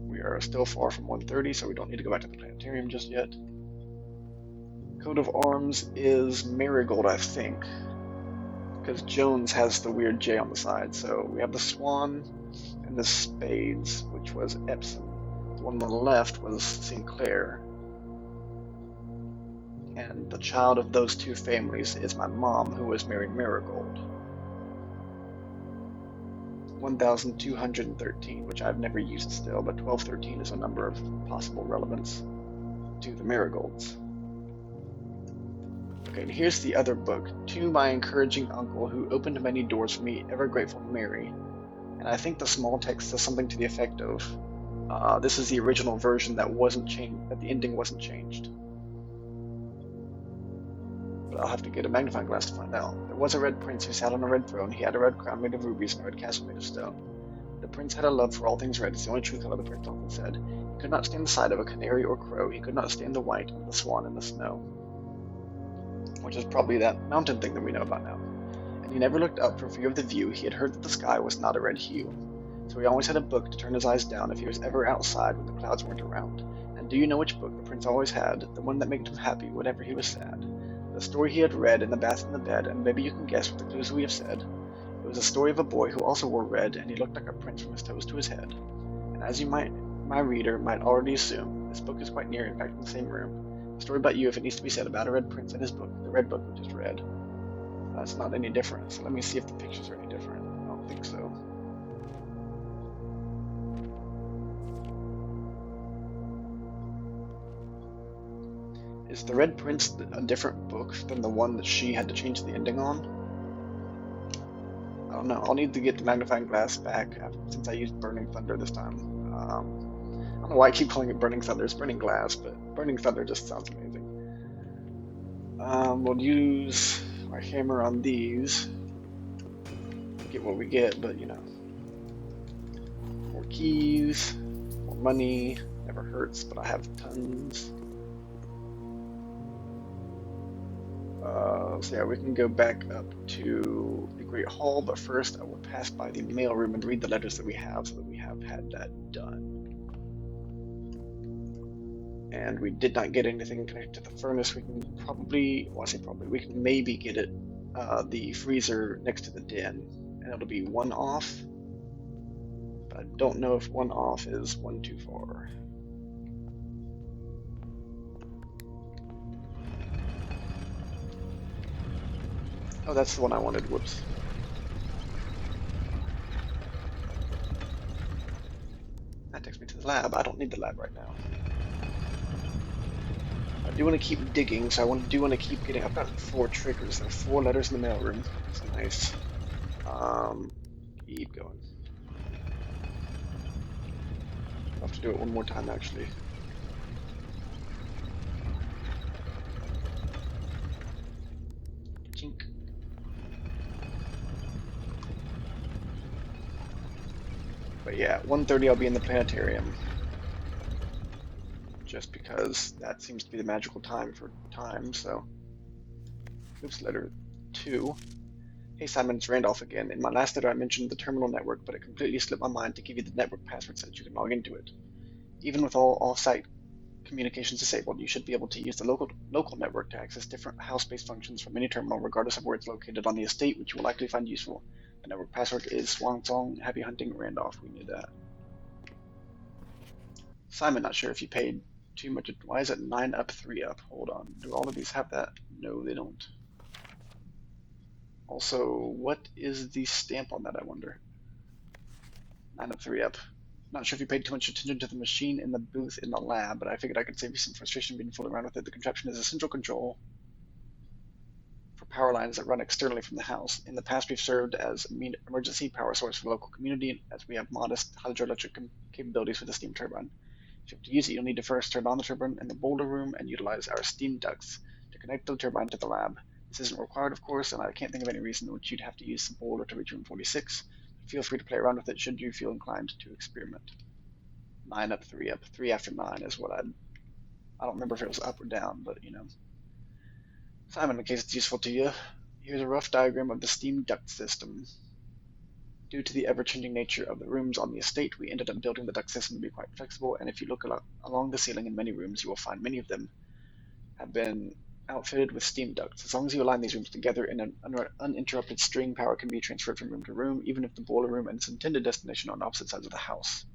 we are still far from 1:30, so we don't need to go back to the planetarium just yet. Coat of arms is Marigold, I think, because Jones has the weird J on the side. So we have the swan and the spades, which was Epsom. The one on the left was Sinclair. And the child of those two families is my mom, who was Mary Marigold. 1213, which I've never used still, but 1213 is a number of possible relevance to the Marigolds. Okay, and here's the other book, To My Encouraging Uncle, Who Opened Many Doors for Me, Ever Grateful Mary. And I think the small text says something to the effect of, this is the original version that wasn't changed, that the ending wasn't changed. But I'll have to get a magnifying glass to find out. There was a red prince who sat on a red throne. He had a red crown made of rubies and a red castle made of stone. The prince had a love for all things red. It's the only true color, the prince often said. He could not stand the sight of a canary or crow. He could not stand the white of the swan in the snow. Which is probably that mountain thing that we know about now. And he never looked up for fear of the view. He had heard that the sky was not a red hue. So he always had a book to turn his eyes down if he was ever outside when the clouds weren't around. And do you know which book the prince always had? The one that made him happy whenever he was sad. The story he had read in the bath in the bed, and maybe you can guess what the clues we have said. It was a story of a boy who also wore red, and he looked like a prince from his toes to his head. And as my reader might already assume, this book is quite near, in fact, in the same room. A story about you, if it needs to be said, about a red prince and his book, the red book we just read. That's not any different, so let me see if the pictures are any different. I don't think so. Is The Red Prince a different book than the one that she had to change the ending on? I don't know. I'll need to get the magnifying glass back since I used Burning Thunder this time. I don't know why I keep calling it Burning Thunder. It's Burning Glass, but Burning Thunder just sounds amazing. We'll use our hammer on these. Get what we get, but you know. More keys, more money. Never hurts, but I have tons. So yeah, we can go back up to the Great Hall, but first I will pass by the mailroom and read the letters that we have so that we have had that done. And we did not get anything connected to the furnace. We can probably, well I say probably, we can maybe get it, the freezer next to the den, and it'll be one off, but I don't know if one off is one too far. Oh, that's the one I wanted. Whoops. That takes me to the lab. I don't need the lab right now. I do want to keep digging, so I do want to keep getting. I've got 4 triggers. There are 4 letters in the mailroom. So nice. Keep going. I'll have to do it one more time, actually. Chink. But yeah, at 1:30 I'll be in the planetarium. Just because that seems to be the magical time for time, so. Oops, letter 2. Hey Simon, it's Randolph again. In my last letter I mentioned the terminal network, but it completely slipped my mind to give you the network password so that you can log into it. Even with all off-site communications disabled, you should be able to use the local network to access different house-based functions from any terminal, regardless of where it's located on the estate, which you will likely find useful. The network password is Swan Song. Happy hunting, Randolph. We knew that. Simon, not sure if you paid too much. Why is it 9 up, 3 up? Hold on. Do all of these have that? No, they don't. Also, what is the stamp on that, I wonder? 9 up, 3 up. Not sure if you paid too much attention to the machine in the booth in the lab, but I figured I could save you some frustration being fooling around with it. The contraption is a central control for power lines that run externally from the house. In the past, we've served as an emergency power source for the local community, as we have modest hydroelectric capabilities with the steam turbine. If you have to use it, you'll need to first turn on the turbine in the boiler room and utilize our steam ducts to connect the turbine to the lab. This isn't required, of course, and I can't think of any reason in which you'd have to use the boiler to reach room 46. Feel free to play around with it should you feel inclined to experiment. 9 up, 3 up. 3 after 9 is what I don't remember if it was up or down, but you know. Simon, in case it's useful to you, here's a rough diagram of the steam duct system. Due to the ever-changing nature of the rooms on the estate, we ended up building the duct system to be quite flexible, and if you look along the ceiling in many rooms, you will find many of them have been outfitted with steam ducts. As long as you align these rooms together in an uninterrupted string, power can be transferred from room to room, even if the boiler room and its intended destination are on opposite sides of the house.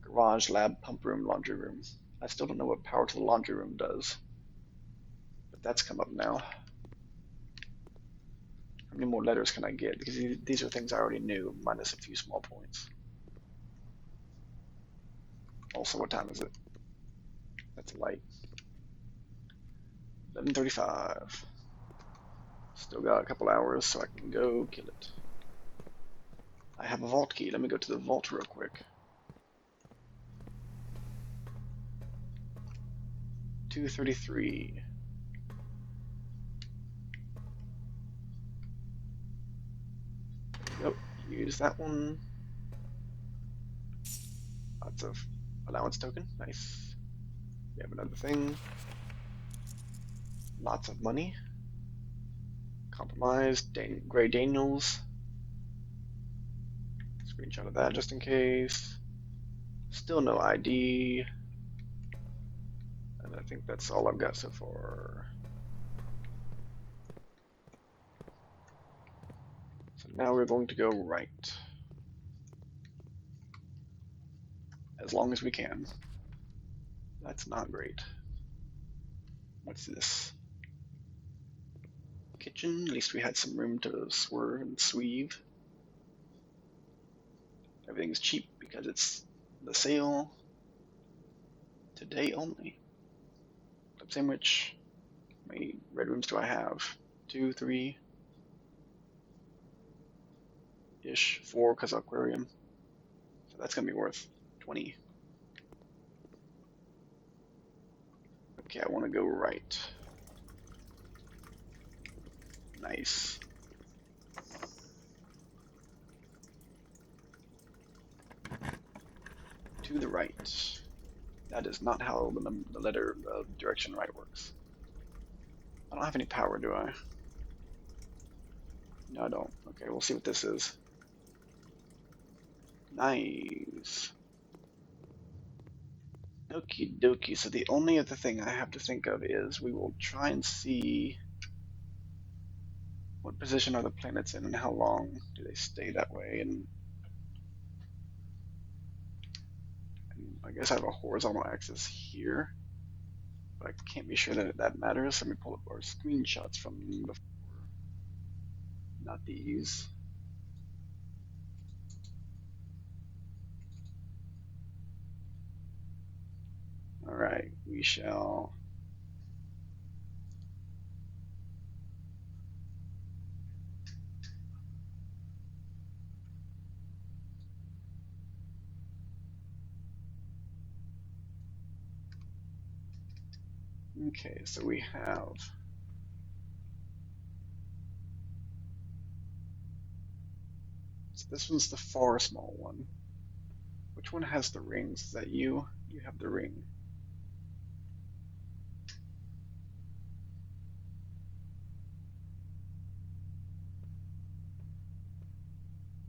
Garage, lab, pump room, laundry room. I still don't know what power to the laundry room does, but that's come up now. How many more letters can I get? Because these are things I already knew, minus a few small points. Also, what time is it? That's light. 11:35. Still got a couple hours, so I can go kill it. I have a vault key. Let me go to the vault real quick. 233. Yep, use that one. Lots of allowance token. Nice. We have another thing. Lots of money. Compromise. Gray Daniels. Screenshot of that just in case. Still no ID. And I think that's all I've got so far. So now we're going to go right. As long as we can. That's not great. What's this? Kitchen. At least we had some room to swerve and sweeve. Everything's cheap because it's the sale. Today only. Club sandwich. How many red rooms do I have? 2, 3 ish. 4 because of aquarium. So that's gonna be worth 20. Okay, I want to go right. Nice. To the right. That is not how the letter direction right works. I don't have any power, do I? No, I don't. Okay, we'll see what this is. Nice. Okie dokie. So the only other thing I have to think of is we will try and see what position are the planets in and how long do they stay that way. And I guess I have a horizontal axis here, but I can't be sure that that matters. Let me pull up our screenshots from before. Not these. All right, we shall. Okay, so we have. So this one's the far small one. Which one has the rings? Is that you? You have the ring.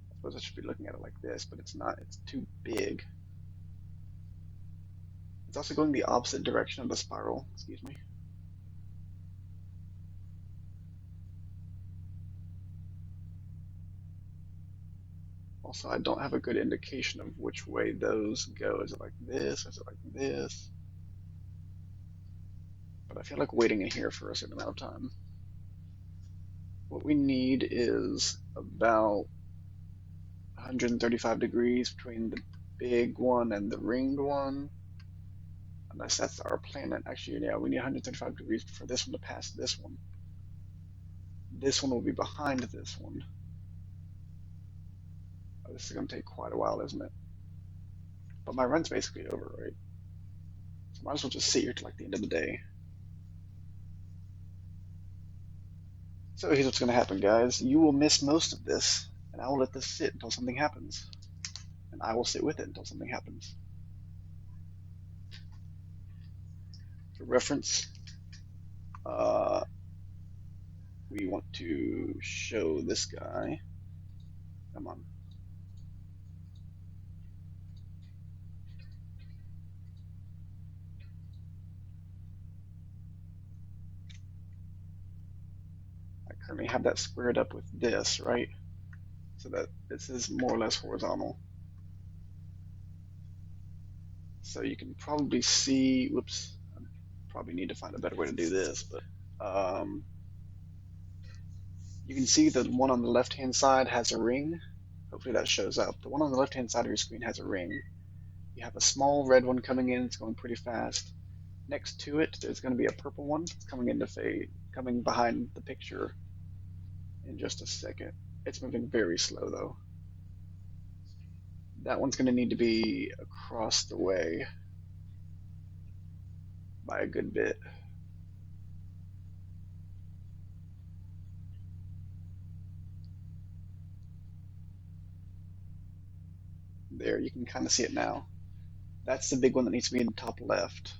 I suppose I should be looking at it like this, but it's not. It's too big. It's also going the opposite direction of the spiral. Excuse me. Also, I don't have a good indication of which way those go. Is it like this? Is it like this? But I feel like waiting in here for a certain amount of time. What we need is about 135 degrees between the big one and the ringed one. Unless that's our planet. Actually, yeah, we need 135 degrees for this one to pass this one. This one will be behind this one. Oh, this is going to take quite a while, isn't it? But my run's basically over, right? So I might as well just sit here till like the end of the day. So here's what's going to happen, guys. You will miss most of this, and I will let this sit until something happens. And I will sit with it until something happens. For reference, we want to show this guy. Come on. I currently have that squared up with this, right? So that this is more or less horizontal. So you can probably see, whoops, I probably need to find a better way to do this, but you can see the one on the left-hand side has a ring. Hopefully that shows up. The one on the left-hand side of your screen has a ring. You have a small red one coming in, it's going pretty fast. Next to it, there's going to be a purple one coming into fade, coming behind the picture in just a second. It's moving very slow though. That one's going to need to be across the way by a good bit. There, you can kind of see it now. That's the big one that needs to be in the top left.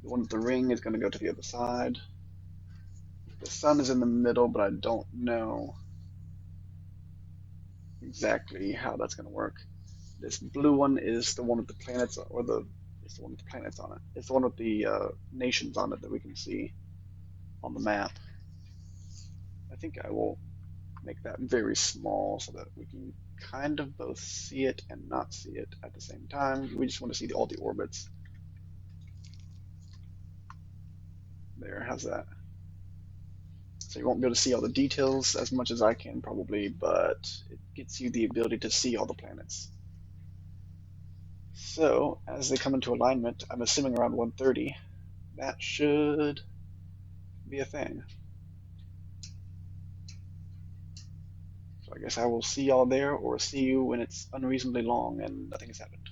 The one with the ring is going to go to the other side. The sun is in the middle, but I don't know exactly how that's going to work. This blue one is the one with the planets, or it's the one with the planets on it. It's the one with the nations on it that we can see on the map. I think I will make that very small so that we can kind of both see it and not see it at the same time. We just want to see all the orbits. There, how's that? So you won't be able to see all the details as much as I can probably, but it gets you the ability to see all the planets. So as they come into alignment, I'm assuming around 1:30, that should be a thing. So I guess I will see y'all there, or see you when it's unreasonably long and nothing has happened.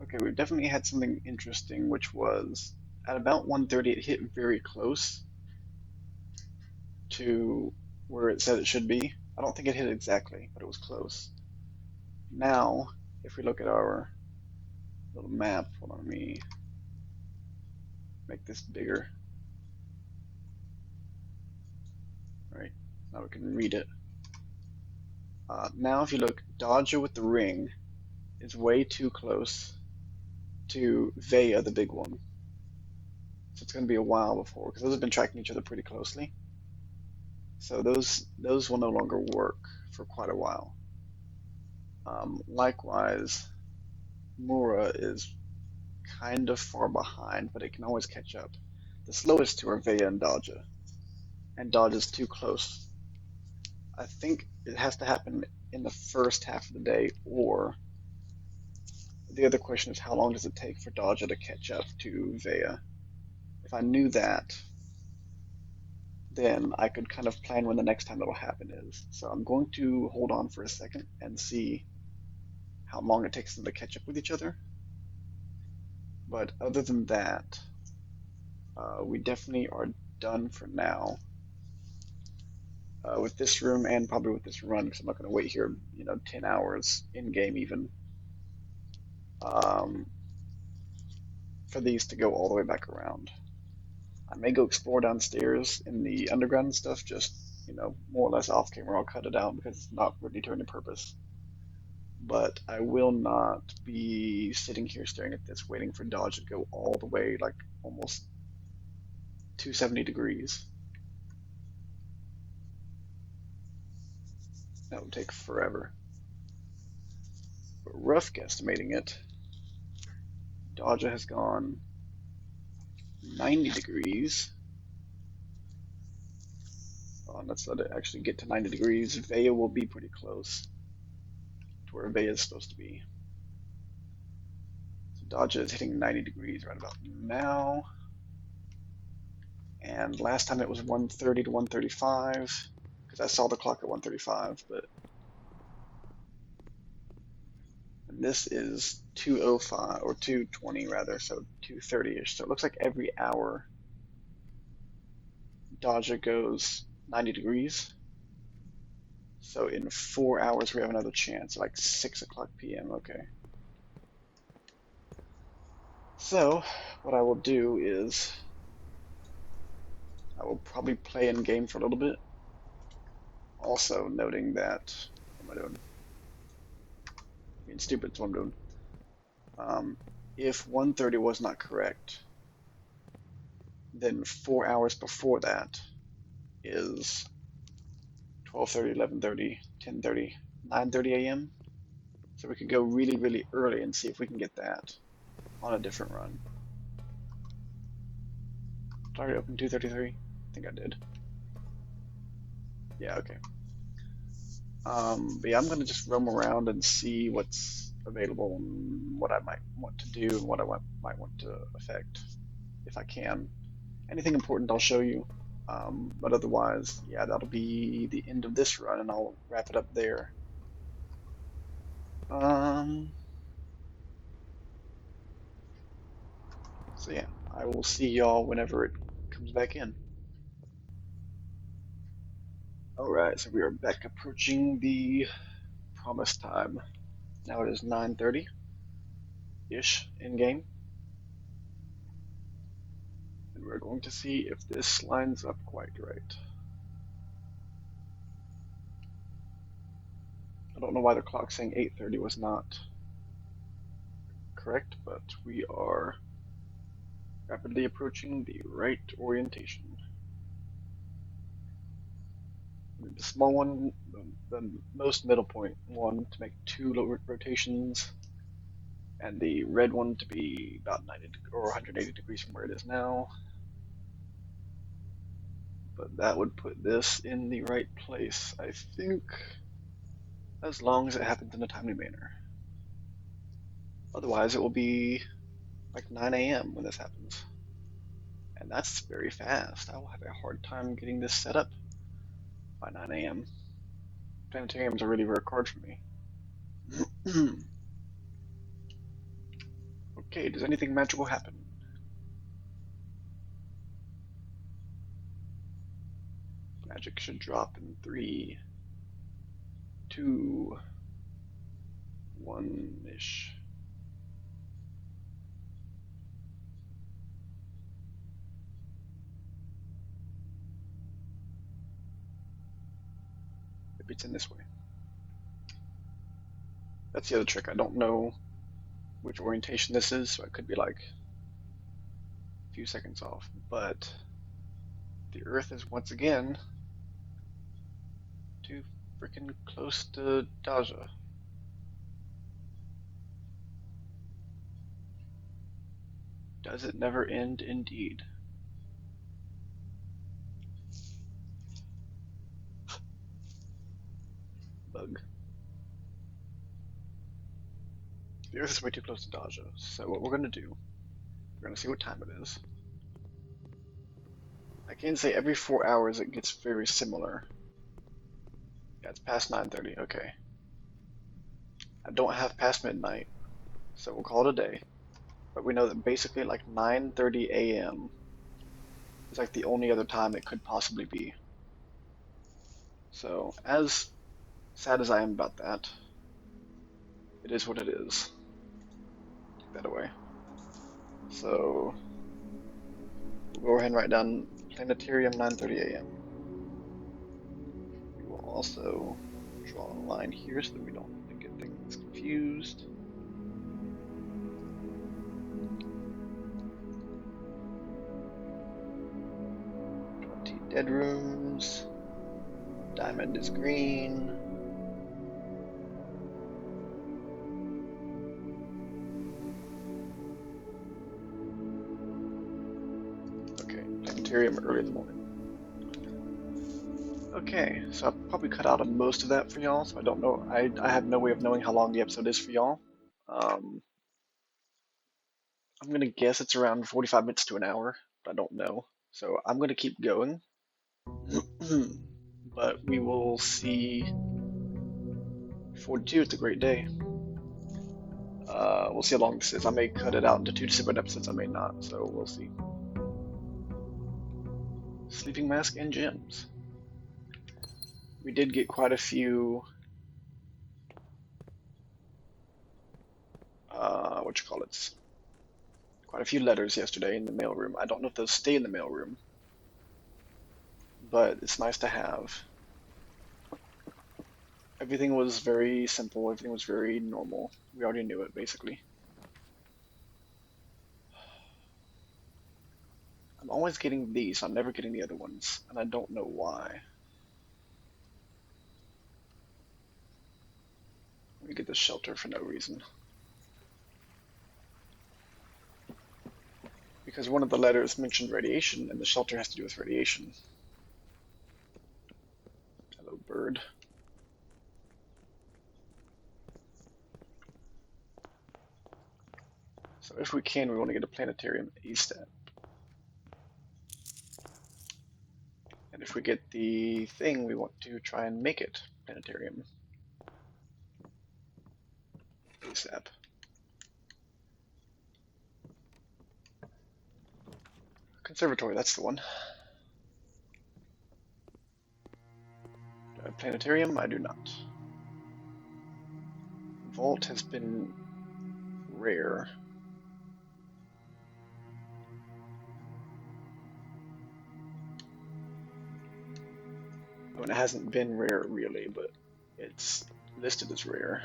Okay, we've definitely had something interesting, which was at about 1:30 it hit very close to where it said it should be. I don't think it hit exactly, but it was close. Now, if we look at our little map, hold on, let me make this bigger. All right, now we can read it. Now if you look, Dodger with the ring is way too close to Vega, the big one. So it's going to be a while before, because those have been tracking each other pretty closely. So those will no longer work for quite a while. Likewise, Mura is kind of far behind, but it can always catch up. The slowest two are Vega and Dodge is too close. I think it has to happen in the first half of the day, or the other question is how long does it take for Dodger to catch up to Vega? If I knew that, then I could kind of plan when the next time it'll happen is. So I'm going to hold on for a second and see how long it takes them to catch up with each other. But other than that, we definitely are done for now with this room and probably with this run, because I'm not going to wait here, 10 hours in game even, for these to go all the way back around. I may go explore downstairs in the underground and stuff, just, more or less off camera. I'll cut it out because it's not really to any purpose. But I will not be sitting here staring at this, waiting for Dodge to go all the way, like almost 270 degrees. That would take forever. But rough guesstimating it, Dodger has gone 90 degrees. Let's let it actually get to 90 degrees. Vega will be pretty close to where Vega is supposed to be. So Dodger is hitting 90 degrees right about now. And last time it was 1:30 to 1:35, because I saw the clock at 1:35, but and this is 2:05 or 2:20 rather, so 2:30ish. So it looks like every hour Daja goes 90 degrees. So in 4 hours we have another chance, like 6 o'clock p.m. Okay. So what I will do is I will probably play in game for a little bit. Also noting that, what am I doing? Being stupid is what I'm doing. If 1:30 was not correct, then 4 hours before that is 12:30, 11:30, 10:30, 9:30 a.m. So we could go really, really early and see if we can get that on a different run. Did I already open 2:33? I think I did. Yeah, okay. But yeah, I'm gonna just roam around and see what's available and what I might want to do and what I might want to affect if I can. Anything important I'll show you. But otherwise, yeah, that'll be the end of this run and I'll wrap it up there. So yeah, I will see y'all whenever it comes back in. Alright, so we are back approaching the promised time. Now it is 9:30-ish in game. And we're going to see if this lines up quite right. I don't know why the clock saying 8:30 was not correct, but we are rapidly approaching the right orientation. The small one, the most middle point one to make 2 rotations, and the red one to be about 90 or 180 degrees from where it is now. But that would put this in the right place, I think, as long as it happens in a timely manner. Otherwise, it will be like 9 a.m. when this happens. And that's very fast. I will have a hard time getting this set up by 9 a.m. Planetarium's a really rare card for me. Okay, does anything magical happen? Magic should drop in 3, 2, 1-ish. Maybe it's in this way. That's the other trick. I don't know which orientation this is, so I could be like a few seconds off. But the Earth is once again too freaking close to Daja. Does it never end indeed? Bug. The Earth is way too close to Daja, so what we're going to do, we're going to see what time it is. I can say every 4 hours it gets very similar. Yeah, it's past 9:30, okay. I don't have past midnight, so we'll call it a day. But we know that basically like 9:30 a.m. is like the only other time it could possibly be. So, as sad as I am about that, it is what it is. Take that away. So, we'll go ahead and write down Planetarium 9:30 a.m. We will also draw a line here so that we don't get things confused. 20 dead rooms. Diamond is green. Okay, Planetarium early in the morning. Okay, so I'll probably cut out most of that for y'all, so I don't know. I have no way of knowing how long the episode is for y'all. I'm gonna guess it's around 45 minutes to an hour, but I don't know. So I'm gonna keep going. But we will see 42. It's a great day. We'll see how long this is. I may cut it out into 2 separate episodes, I may not, so we'll see. Sleeping mask and gems. We did get quite a few, quite a few letters yesterday in the mailroom. I don't know if those stay in the mailroom, but it's nice to have. Everything was very simple, everything was very normal. We already knew it, basically. I'm always getting these, I'm never getting the other ones, and I don't know why. Let me get this shelter for no reason. Because one of the letters mentioned radiation, and the shelter has to do with radiation. Hello, bird. So if we can, we want to get a planetarium ASAP. And if we get the thing, we want to try and make it planetarium ASAP. Conservatory, that's the one. Do I have planetarium? I do not. Vault has been rare. I mean, it hasn't been rare really, but it's listed as rare.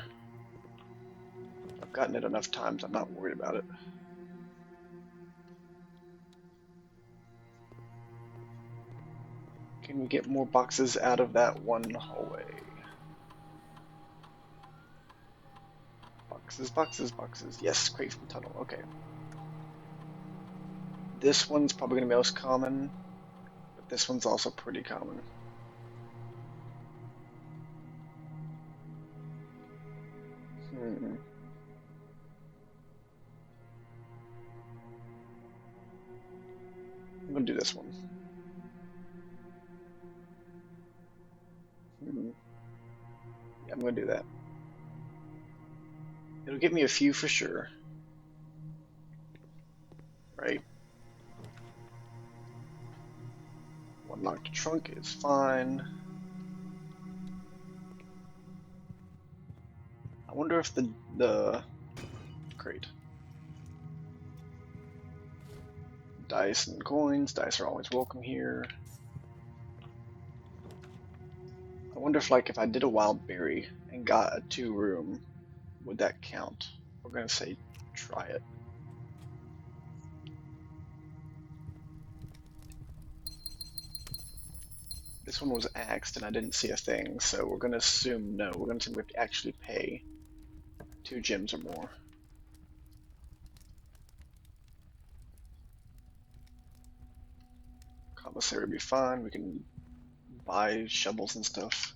I've gotten it enough times, I'm not worried about it. Can we get more boxes out of that one hallway? Boxes, boxes, boxes. Yes, crate from tunnel, okay. This one's probably going to be most common, but this one's also pretty common. I'm going to do this one. Yeah, I'm going to do that. It'll give me a few for sure. Right? One locked trunk is fine. I wonder if the crate. Dice and coins. Dice are always welcome here. I wonder if, like, if I did a wild berry and got a 2-room, would that count? We're gonna say try it. This one was axed and I didn't see a thing, so we're gonna assume no. We're gonna assume we have to actually pay 2 gems or more. Commissary would be fine. We can buy shovels and stuff.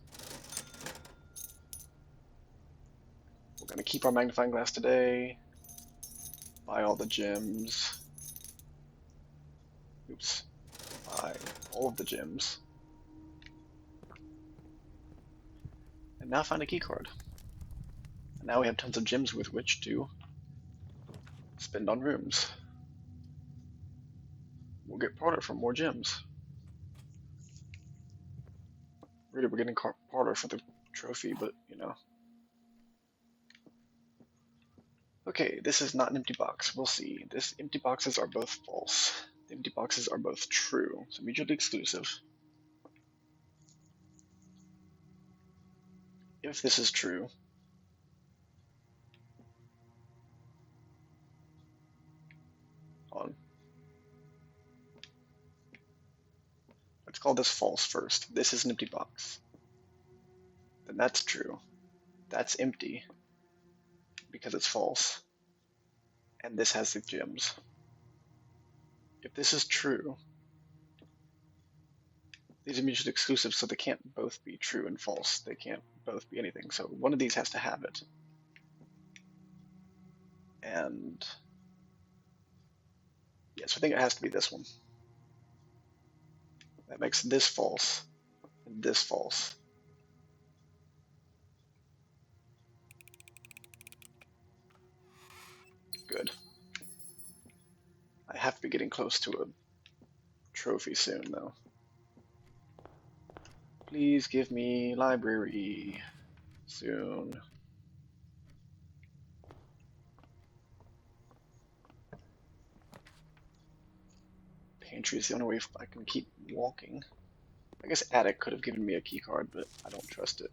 We're gonna keep our magnifying glass today. Buy all the gems. Oops. Buy all of the gems. And now find a key card. And now we have tons of gems with which to spend on rooms. We'll get Parter for more gems. Really, we're getting Parter for the trophy, but you know. Okay, this is not an empty box. We'll see. This empty boxes are both false. The empty boxes are both true, so mutually exclusive. If this is true, let's call this false first. This is an empty box. Then that's true. That's empty because it's false. And this has the gems. If this is true, these are mutually exclusive, so they can't both be true and false. They can't both be anything. So one of these has to have it. And yes, I think it has to be this one. That makes this false and this false. Good. I have to be getting close to a trophy soon, though. Please give me library soon. Pantry is the only way I can keep walking. I guess attic could have given me a key card, but I don't trust it.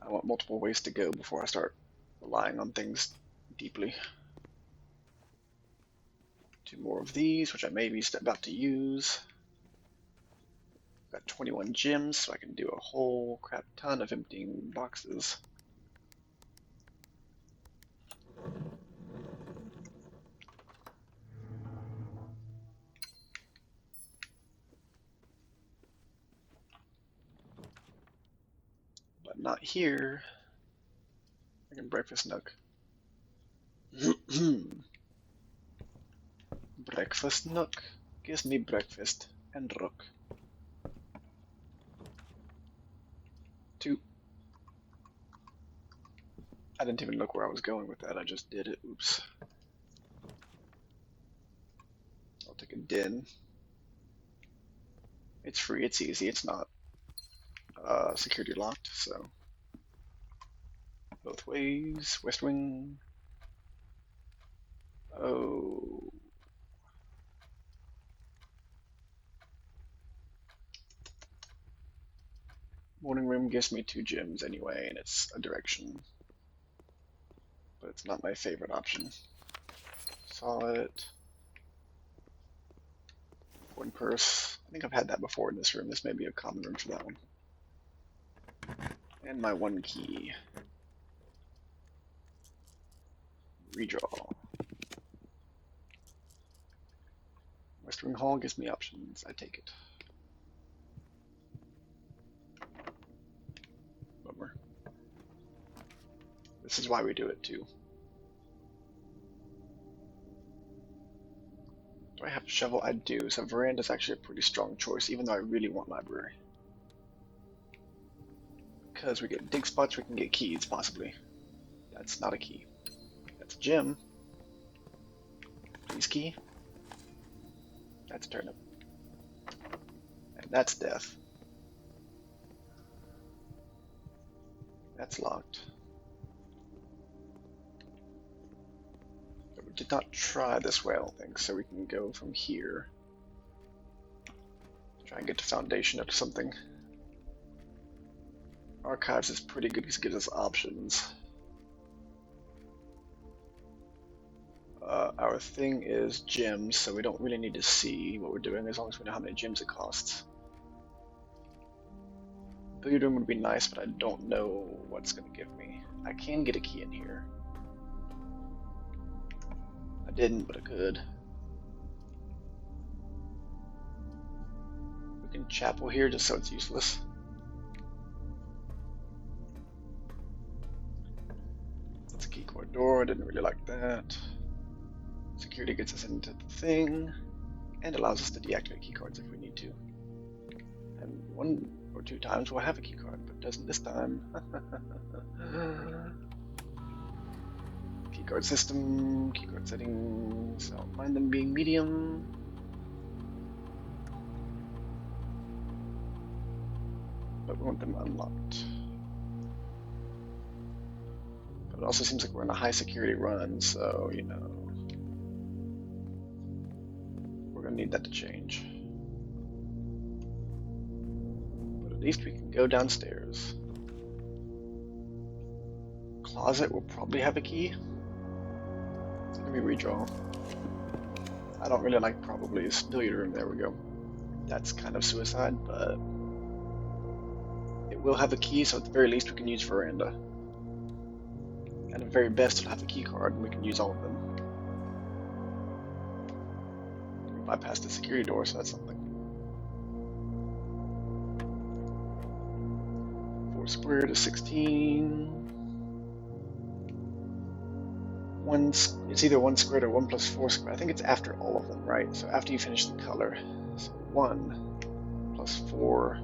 I want multiple ways to go before I start relying on things deeply. 2 more of these, which I may be about to use. Got 21 gems, so I can do a whole crap ton of emptying boxes. But not here. I can breakfast nook. Breakfast nook gives me breakfast and rook. 2. I didn't even look where I was going with that, I just did it. Oops. I'll take a den. It's free, it's easy, it's not security locked, so both ways. West wing. Oh. Morning room gives me 2 gems anyway, and it's a direction. But it's not my favorite option. Saw it. One purse. I think I've had that before in this room. This may be a common room for that one. And my 1 key. Redraw. West Wing Hall gives me options. I take it. Bummer. This is why we do it too. Do I have a shovel? I do. So veranda is actually a pretty strong choice, even though I really want library. Because we get dig spots, we can get keys, possibly. That's not a key. That's a gem. Please key. That's turnip. And that's death. That's locked. But we did not try this way, I don't think, so we can go from here. Try and get to foundation up to something. Archives is pretty good because it gives us options. Our thing is gems, so we don't really need to see what we're doing as long as we know how many gems it costs. Billiard room would be nice, but I don't know what's going to give me. I can get a key in here. I didn't, but I could. We can chapel here just so it's useless. That's a key cord door, I didn't really like that. Security gets us into the thing, and allows us to deactivate keycards if we need to. And 1 or 2 times we'll have a keycard, but doesn't this time. Keycard system, keycard settings, I don't mind them being medium. But we want them unlocked. But it also seems like we're in a high security run, so, you know, we're gonna need that to change. But at least we can go downstairs. Closet will probably have a key. Let me redraw. I don't really like probablys. Billiard room, there we go. That's kind of suicide, but it will have a key, so at the very least we can use veranda. At the very best it'll have a key card and we can use all of them. We bypassed the security door, so that's something. 4 squared is 16. It's either 1 squared or 1 plus 4 squared. I think it's after all of them, right? So after you finish the color. So 1 plus 4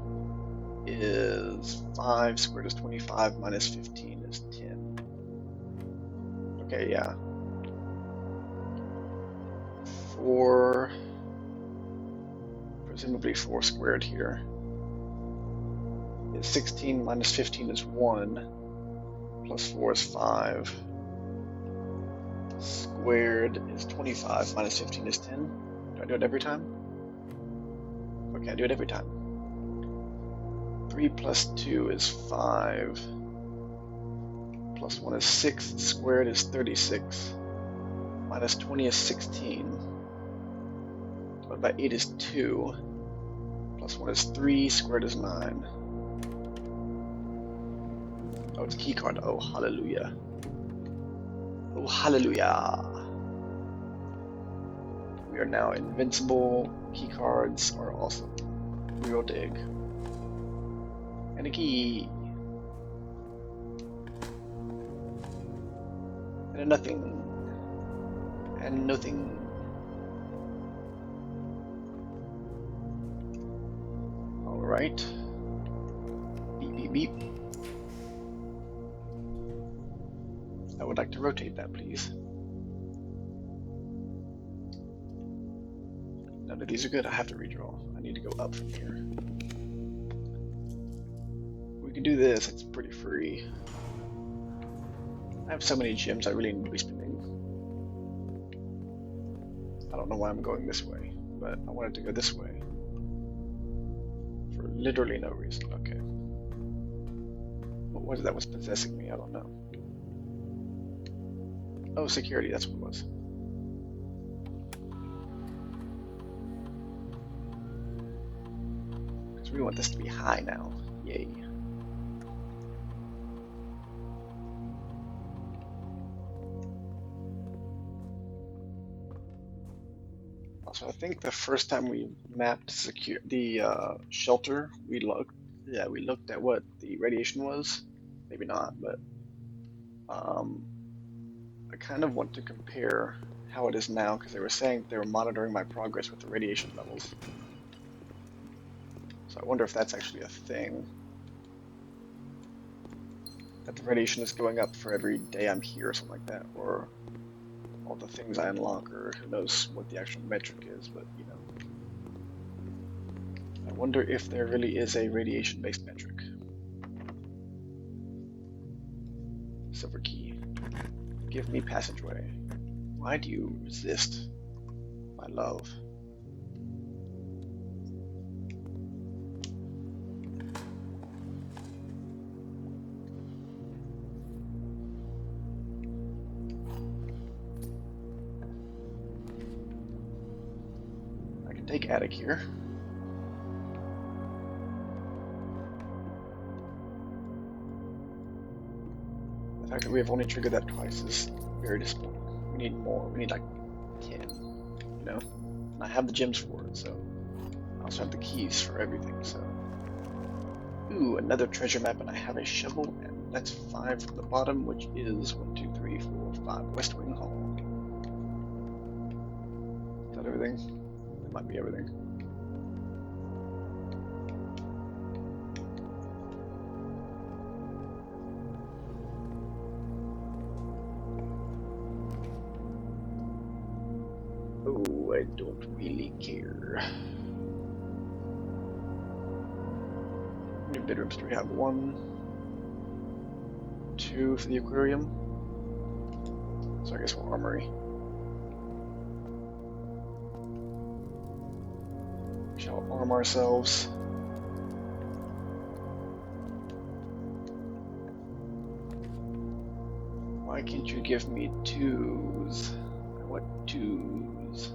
is 5 squared is 25 minus 15 is 10. Okay, yeah. 4, presumably 4 squared here, is 16 minus 15 is 1, plus 4 is 5. Squared is 25 minus 15 is 10. Do I do it every time? Okay, I do it every time. 3 plus 2 is 5. Plus 1 is 6. Squared is 36. Minus 20 is 16. Divided by 8 is 2. Plus 1 is 3. Squared is 9. Oh, it's a key card. Oh, hallelujah. Oh, hallelujah. We are now invincible. Key cards are awesome. Real dig. And a key. And a nothing. And nothing. Alright. Beep, beep, beep. I would like to rotate that, please. None of these are good. I have to redraw. I need to go up from here. We can do this. It's pretty free. I have so many gems I really need to be spending. I don't know why I'm going this way, but I wanted to go this way. For literally no reason. Okay. What was it that was possessing me? I don't know. Oh, security. That's what it was. We want this to be high now. Yay. Also, I think the first time we mapped the shelter, we looked at what the radiation was. Maybe not, but I kind of want to compare how it is now because they were saying they were monitoring my progress with the radiation levels. So I wonder if that's actually a thing. That the radiation is going up for every day I'm here or something like that, or all the things I unlock, or who knows what the actual metric is, but you know. I wonder if there really is a radiation-based metric. Silver key. Give me passageway. Why do you resist, my love? Take attic here. The fact that we have only triggered that twice is very disappointing. We need more. We need like 10, you know? And I have the gems for it, so I also have the keys for everything, so. Ooh, another treasure map, and I have a shovel, and that's 5 from the bottom, which is 1, 2, 3, 4, 5. West Wing Hall. Is that everything? That might be everything. Oh, I don't really care. How many bedrooms do we have? 1, 2 for the aquarium. So I guess we're armory. We shall arm ourselves. Why can't you give me 2s? What 2s?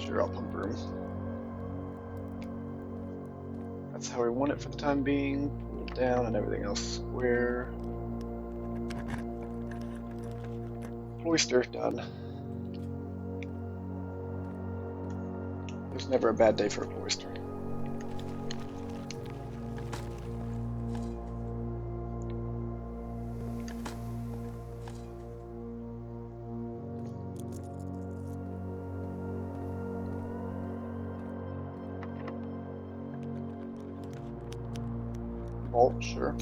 Sure, I'll pump room. That's how we want it for the time being. Pull down and everything else square. Cloister done. There's never a bad day for a cloister. Vault, sure.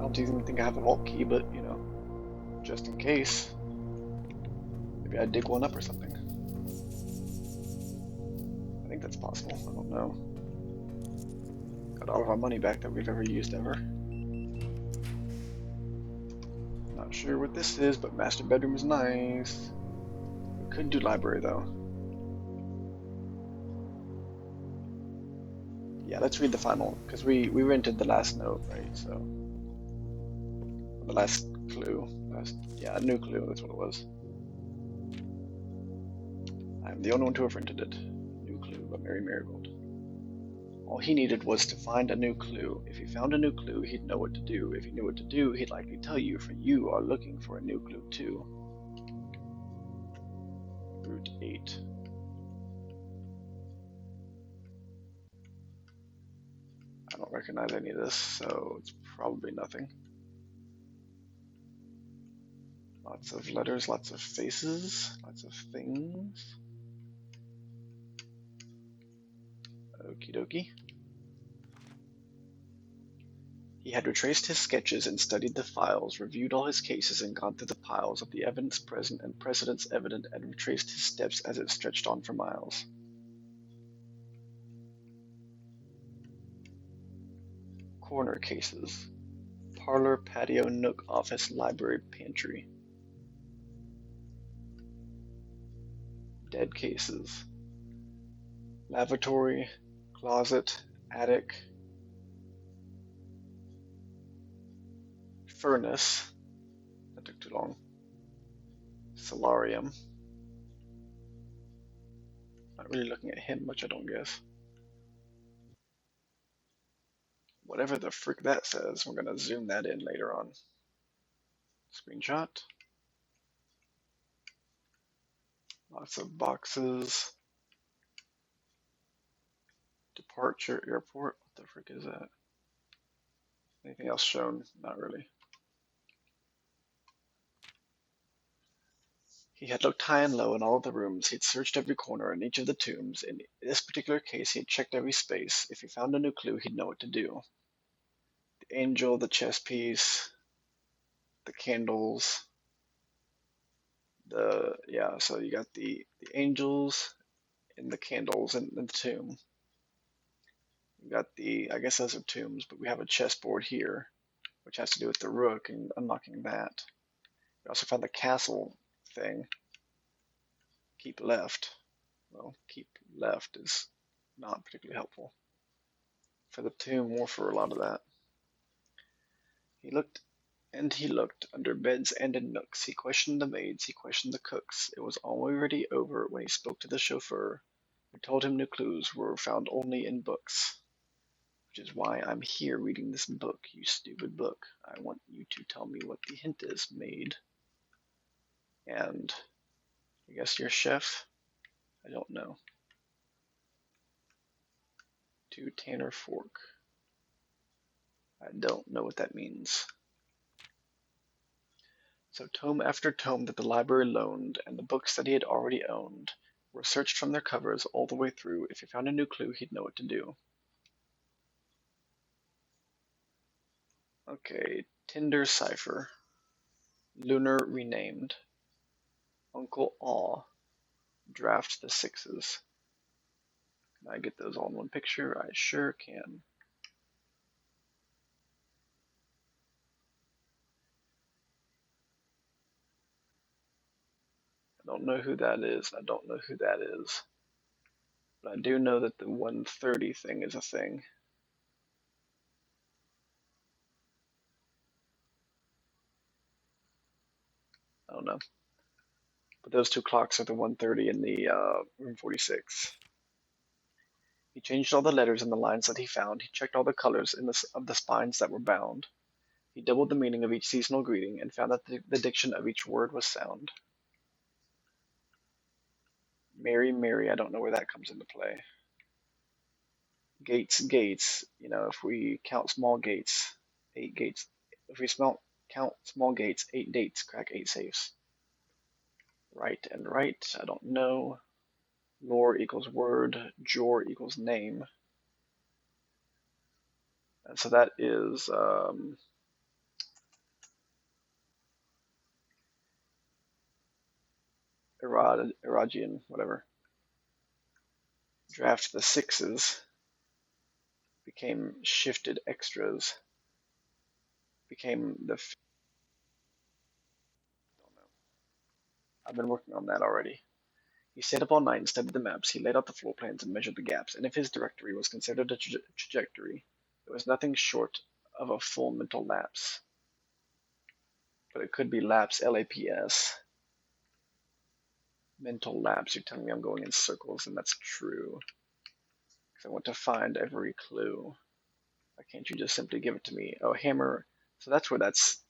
don't even think I have a vault key, but you know, just in case. Maybe I dig one up or something. I think that's possible. I don't know. Got all of our money back that we've ever used ever. Not sure what this is, but master bedroom is nice. We could do library though. Yeah, let's read the final, because we rented the last note, right? So, the last clue. Yeah, a new clue, that's what it was. I'm the only one to have rented it. New clue by Mary Marigold. All he needed was to find a new clue. If he found a new clue, he'd know what to do. If he knew what to do, he'd likely tell you, for you are looking for a new clue too. Route 8. I don't recognize any of this, so it's probably nothing. Lots of letters, lots of faces, lots of things. Okie dokie. He had retraced his sketches and studied the files, reviewed all his cases, and gone through the piles of the evidence present and precedents evident, and retraced his steps as it stretched on for miles. Corner cases. Parlor, patio, nook, office, library, pantry. Dead cases. Lavatory, closet, attic, furnace. That took too long. Solarium. Not really looking at him much, I don't guess. Whatever the frick that says, we're gonna zoom that in later on. Screenshot. Lots of boxes. Departure airport. What the frick is that? Anything else shown? Not really. He had looked high and low in all of the rooms. He'd searched every corner in each of the tombs. In this particular case, he had checked every space. If he found a new clue, he'd know what to do. The angel, the chess piece, the candles. So you got the angels and the candles in the tomb. You got I guess those are tombs, but we have a chessboard here, which has to do with the rook and unlocking that. We also found the castle thing. Keep left. Well, keep left is not particularly helpful for the tomb or for a lot of that. He looked and he looked under beds and in nooks. He questioned the maids, he questioned the cooks. It was already over when he spoke to the chauffeur, who told him new clues were found only in books. Which is why I'm here reading this book, you stupid book. I want you to tell me what the hint is, maid. And I guess your chef? I don't know. To Tanner Fork. I don't know what that means. So tome after tome that the library loaned, and the books that he had already owned, were searched from their covers all the way through. If he found a new clue, he'd know what to do. Okay, Tinder Cipher. Lunar renamed. Uncle Aw. Draft the sixes. Can I get those all in one picture? I sure can. I don't know who that is. I don't know who that is. But I do know that the 130 thing is a thing. I don't know. But those two clocks are the 130 and the room 46. He changed all the letters in the lines that he found. He checked all the colors of the spines that were bound. He doubled the meaning of each seasonal greeting and found that the diction of each word was sound. Mary, Mary, I don't know where that comes into play. Gates, gates, if we count small gates, 8 gates. If we count small gates, 8 dates, crack 8 safes. Right and right, I don't know. Lore equals word, jor equals name. And so that is Eragian, whatever. Draft the 6s. Became shifted extras. Became the. Don't know. I've been working on that already. He stayed up all night and studied the maps. He laid out the floor plans and measured the gaps. And if his directory was considered a trajectory, it was nothing short of a full mental lapse. But it could be lapse, L-A-P-S. Mental lapse. You're telling me I'm going in circles, and that's true. Because I want to find every clue. Why can't you just simply give it to me? Oh, hammer. So that's where that's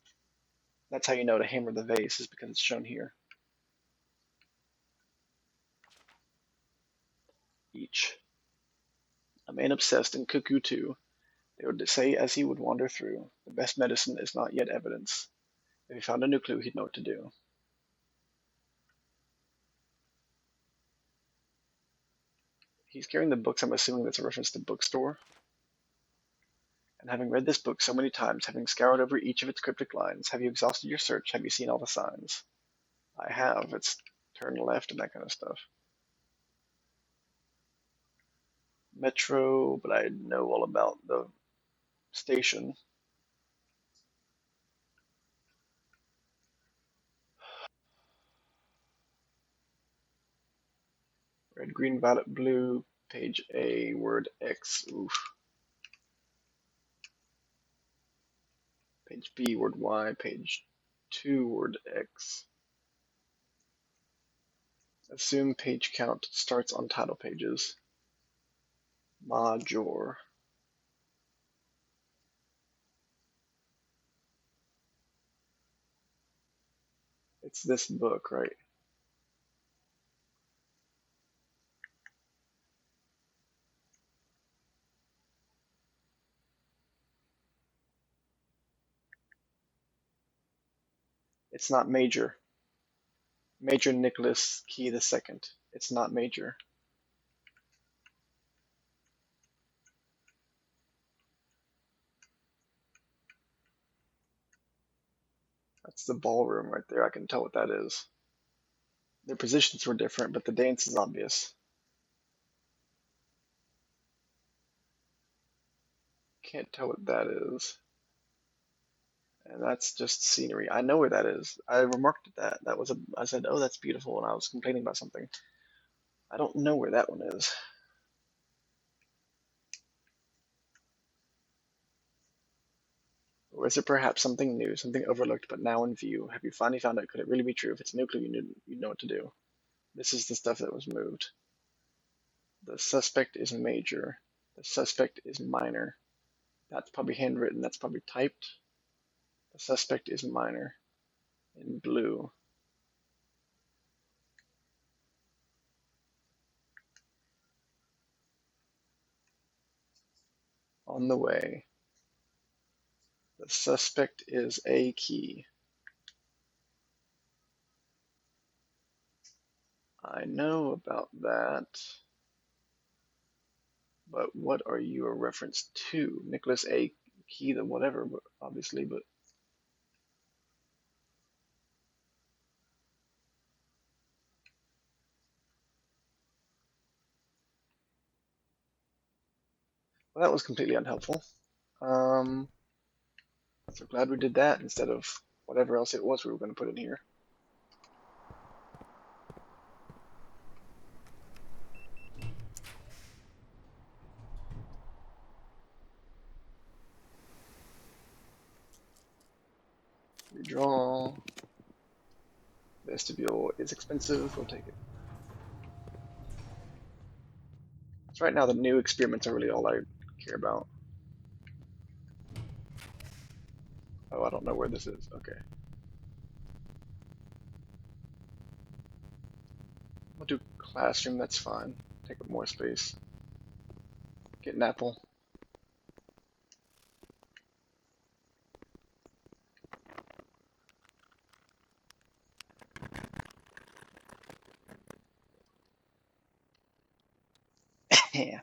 how you know to hammer the vase, is because it's shown here. Each. A man obsessed and cuckoo too. They would say as he would wander through, the best medicine is not yet evidence. If he found a new clue, he'd know what to do. He's carrying the books. I'm assuming that's a reference to bookstore. And having read this book so many times, having scoured over each of its cryptic lines, have you exhausted your search? Have you seen all the signs? I have. It's turn left and that kind of stuff. Metro, but I know all about the station. Red, green, violet, blue, page A, word X. Oof. Page B, word Y, page 2, word X. Assume page count starts on title pages. Major. It's this book, right? It's not Major. Major Nicholas Key II. It's not Major. That's the ballroom right there. I can tell what that is. Their positions were different, but the dance is obvious. Can't tell what that is. And that's just scenery. I know where that is. I remarked at that. I said, oh, that's beautiful, and I was complaining about something. I don't know where that one is. Or is it perhaps something new, something overlooked but now in view? Have you finally found out? Could it really be true? If it's a new clue, you know what to do. This is the stuff that was moved. The suspect is major. The suspect is minor. That's probably handwritten. That's probably typed. The suspect is minor. In blue. On the way. The suspect is a key. I know about that. But what are you a reference to? Nicholas A. Key, the whatever, obviously, but well, that was completely unhelpful. So glad we did that instead of whatever else it was we were going to put in here. Redraw. Vestibule is expensive. We'll take it. So right now the new experiments are really all I care about. Oh, I don't know where this is. Okay. We'll do classroom, that's fine. Take up more space. Get an apple. Yeah.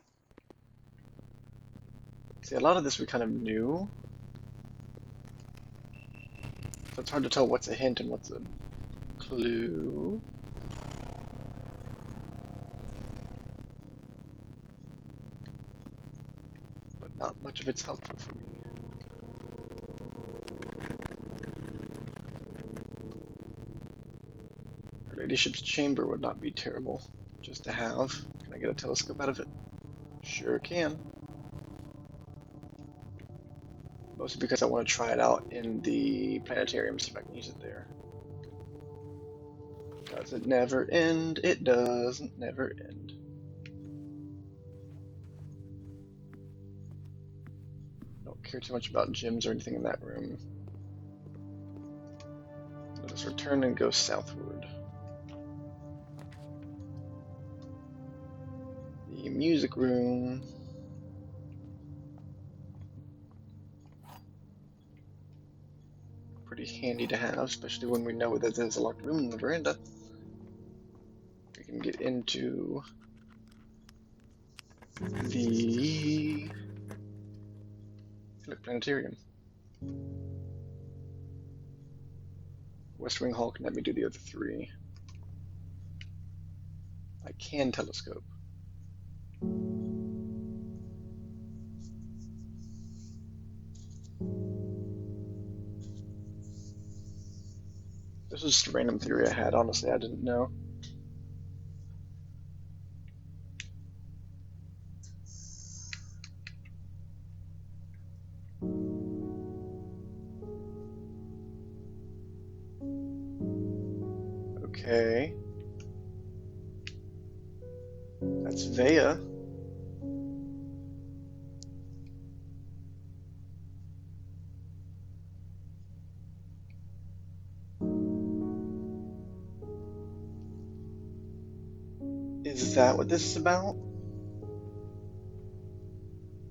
See, a lot of this we kind of knew. So it's hard to tell what's a hint and what's a clue. not much of it's helpful for me. Her ladyship's chamber would not be terrible just to have. Can I get a telescope out of it? Sure can. Mostly because I want to try it out in the planetarium, see if I can use it there. Does it never end? It doesn't never end. Don't care too much about gyms or anything in that room. Let us return and go southward. The music room. Pretty handy to have, especially when we know that there's a locked room in the veranda. We can get into the planetarium. West Wing Hall can let me do the other three. I can telescope. This was just a random theory I had. Honestly, I didn't know. Okay. That's Vea. Is that what this is about?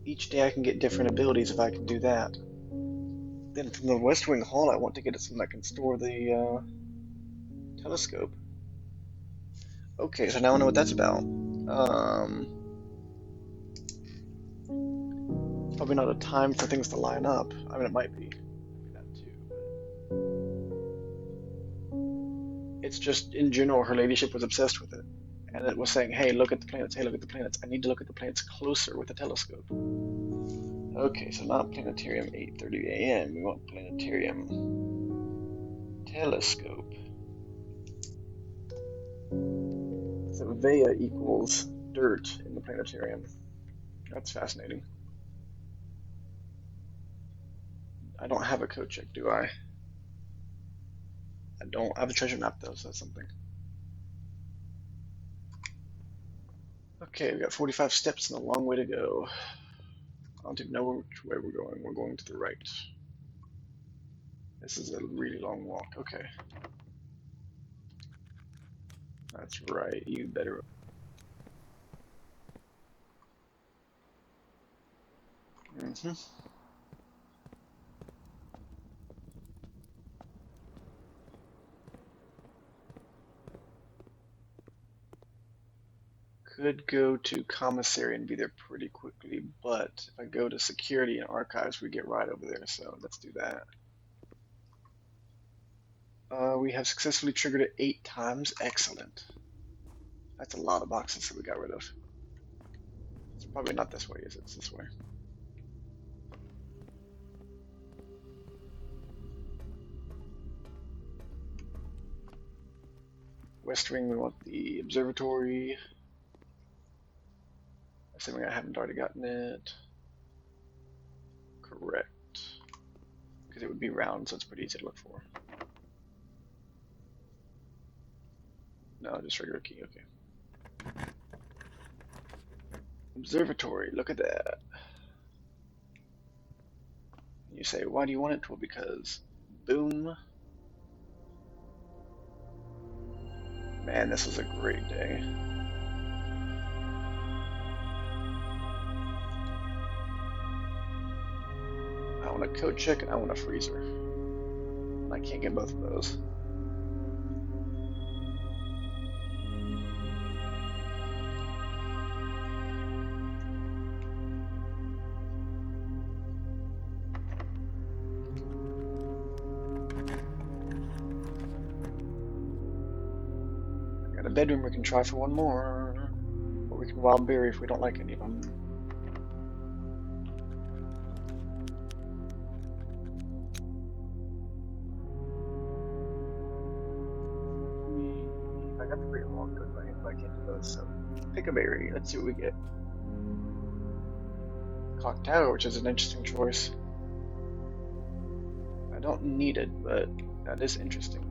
Each day I can get different abilities if I can do that. Then from the West Wing Hall I want to get something that can store the telescope. Okay, so now I know what that's about. It's probably not a time for things to line up. I mean, it might be. That too. It's just, in general, her ladyship was obsessed with it. And it was saying, hey, look at the planets, hey, look at the planets. I need to look at the planets closer with a telescope. Okay, so not planetarium 8:30 a.m. We want planetarium telescope. So Vea equals dirt in the planetarium. That's fascinating. I don't have a code check, do I? I don't. I have a treasure map though, so that's something. Okay, we got 45 steps and a long way to go. I don't even know which way we're going. We're going to the right. This is a really long walk. Okay. That's right. You better. Mm-hmm. Could go to commissary and be there pretty quickly, but if I go to security and archives, we get right over there. So let's do that. We have successfully triggered it 8 times. Excellent. That's a lot of boxes that we got rid of. It's probably not this way, is it? It's this way. West Wing, we want the observatory. Assuming I haven't already gotten it. Correct. Because it would be round, so it's pretty easy to look for. No, just regular key, okay. Observatory, look at that. You say, why do you want it? Well, because boom. Man, this was a great day. I want a code check and I want a freezer. And I can't get both of those. Got a bedroom we can try for one more. Or we can wild berry if we don't like any of them. a berry. Let's see what we get. Clock tower, which is an interesting choice. I don't need it, but that is interesting.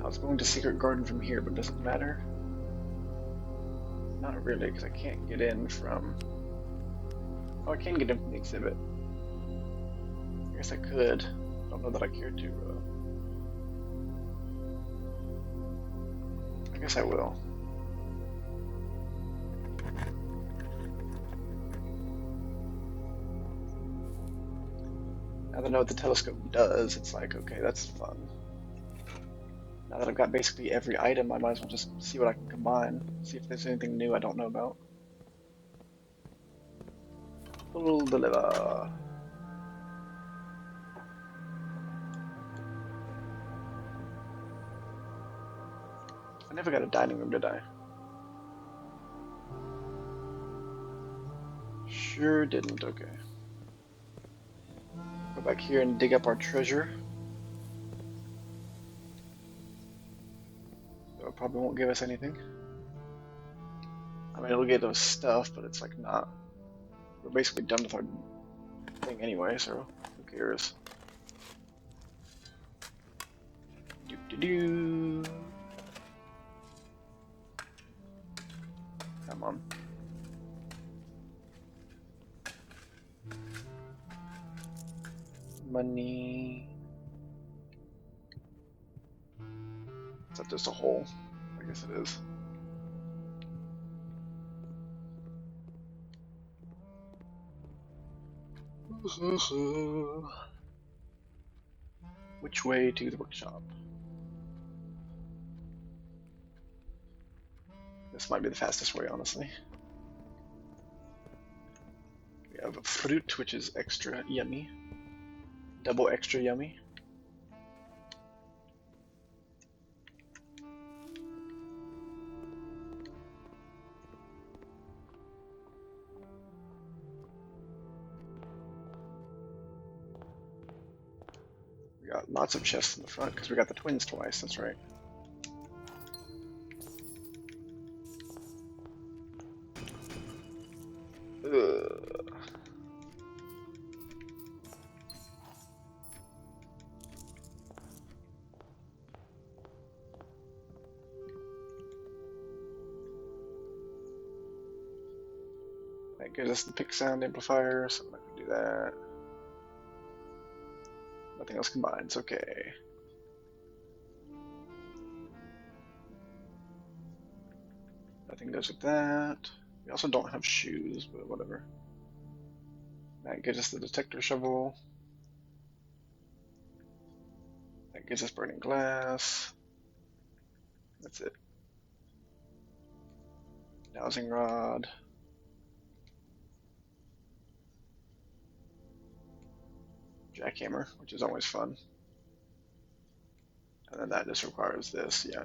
I was going to Secret Garden from here, but does it matter? Not really, because I can't get in from... Oh, I can get in from the exhibit. I guess I could. I don't know that I care to. I guess I will. Now that I know what the telescope does, it's like, okay, that's fun. Now that I've got basically every item, I might as well just see what I can combine. See if there's anything new I don't know about. Pull the lever. I never got a dining room, did I? Sure didn't, okay. Go back here and dig up our treasure. So it probably won't give us anything. I mean, it'll give us stuff, but it's like not. We're basically done with our thing anyway, so who cares? Do-do-do. Come on. Money. Is that just a hole? I guess it is. Which way to the workshop? This might be the fastest way, honestly. We have a fruit, which is extra yummy. Double extra yummy. We got lots of chests in the front because we got the twins twice, that's right. Ugh. That gives us the pick sound amplifier, so I'm not gonna do that. Nothing else combines, okay. Nothing goes with that. We also don't have shoes, but whatever. That gives us the detector shovel. That gives us burning glass. That's it. Dowsing rod. Jackhammer, which is always fun. And then that just requires this, yeah.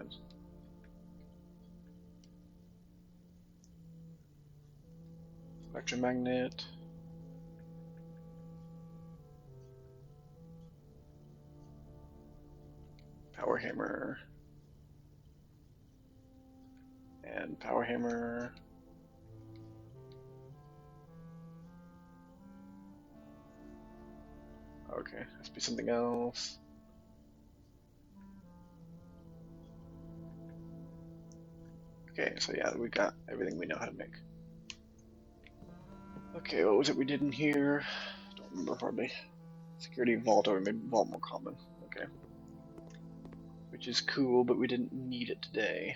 Electromagnet. Power hammer. And power hammer. Okay, must be something else. Okay, so yeah, we got everything we know how to make. Okay, what was it we did in here? Don't remember hardly. Security vault, or we made vault more common. Okay. Which is cool, but we didn't need it today.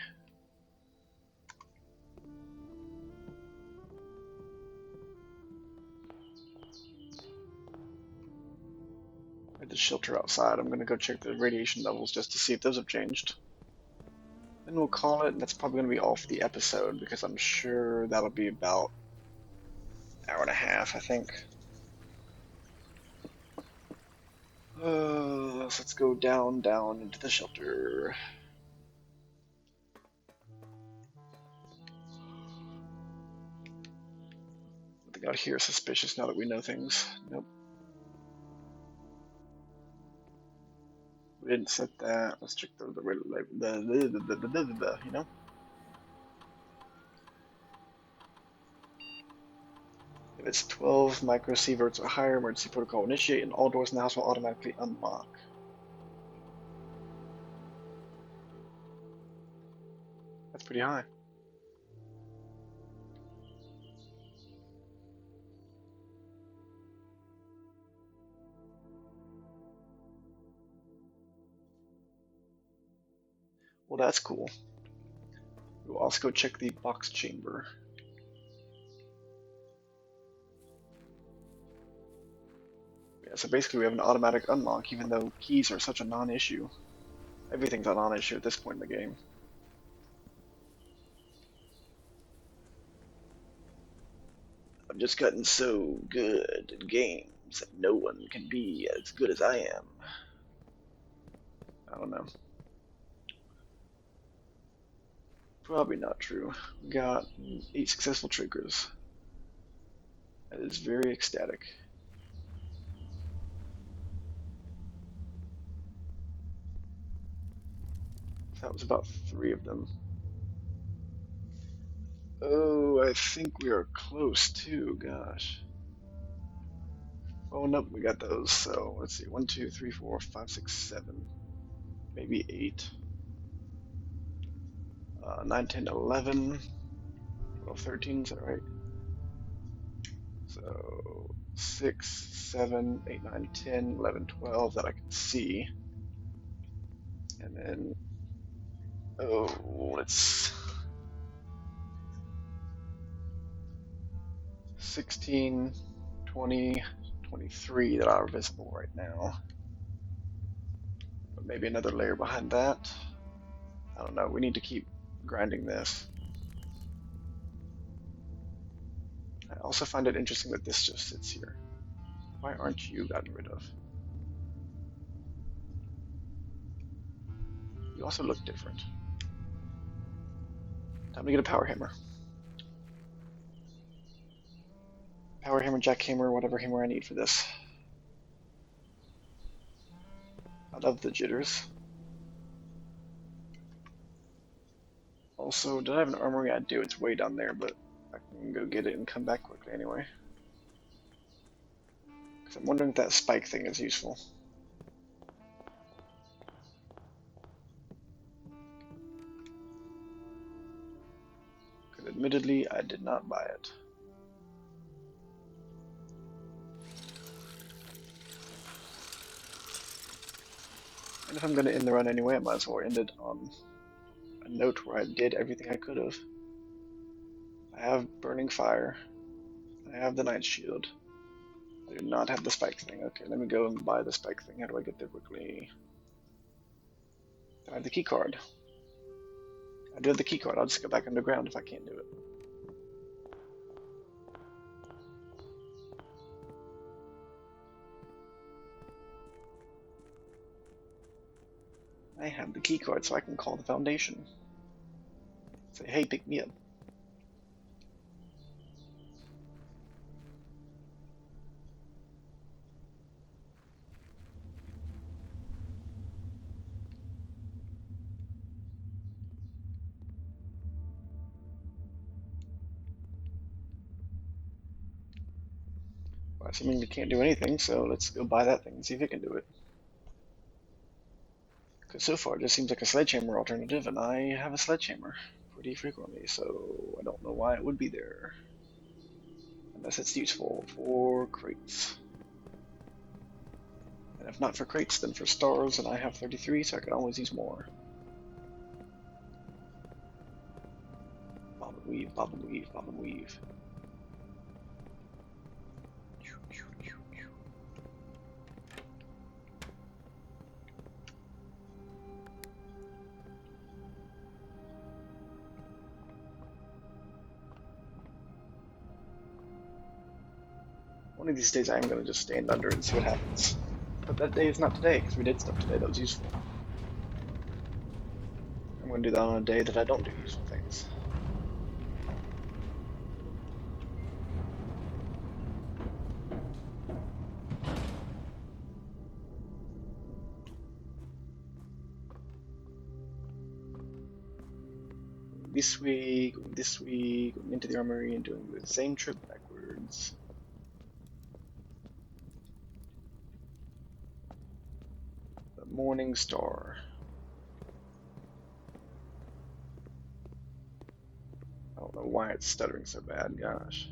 At the shelter outside, I'm gonna go check the radiation levels just to see if those have changed. Then we'll call it, and that's probably gonna be all for the episode, because I'm sure that'll be about an hour and a half, I think. So let's go down into the shelter. Nothing out here suspicious now that we know things. Nope. We didn't set that. Let's check the you know. If it's 12 microsieverts or higher, emergency protocol will initiate, and all doors in the house will automatically unlock. That's pretty high. Well, that's cool. We'll also go check the box chamber. Yeah, so basically we have an automatic unlock, even though keys are such a non-issue. Everything's a non-issue at this point in the game. I've just gotten so good at games that no one can be as good as I am. I don't know. Probably not true. We got 8 successful triggers. That is very ecstatic. That was about 3 of them. Oh, I think we are close too, gosh. Oh, nope, we got those. So let's see, 1, 2, 3, 4, 5, 6, 7, maybe 8, 9, 10, 11, 12, 13, is that right? So 6, 7, 8, 9, 10, 11, 12 that I can see. And then, oh, let's 16, 20, 23 that are visible right now. But maybe another layer behind that. I don't know, we need to keep grinding this. I also find it interesting that this just sits here. Why aren't you gotten rid of? You also look different. Time to get a power hammer. Power hammer, jackhammer, whatever hammer I need for this. I love the jitters. Also, did I have an armory? I do. It's way down there, but I can go get it and come back quickly anyway. Because I'm wondering if that spike thing is useful. Because admittedly, I did not buy it. And if I'm going to end the run anyway, I might as well end it on a note where I did everything I could have. I have Burning Fire. I have the Night Shield. I do not have the spike thing. Okay, let me go and buy the spike thing. How do I get there quickly? I have the key card. I do have the key card. I'll just go back underground if I can't do it. I have the key card, so I can call the Foundation. Say, hey, pick me up. Well, assuming it can't do anything, so let's go buy that thing and see if it can do it. Because so far it just seems like a sledgehammer alternative, and I have a sledgehammer pretty frequently, so I don't know why it would be there. Unless it's useful for crates. And if not for crates, then for stars, and I have 33, so I could always use more. Bob and weave, bob and weave, bob and weave. One of these days I am going to just stand under and see what happens. But that day is not today, because we did stuff today that was useful. I'm going to do that on a day that I don't do useful things. this way, going this way, going into the armory, and doing the same trip backwards. The Morning Star. I don't know why it's stuttering so bad, gosh.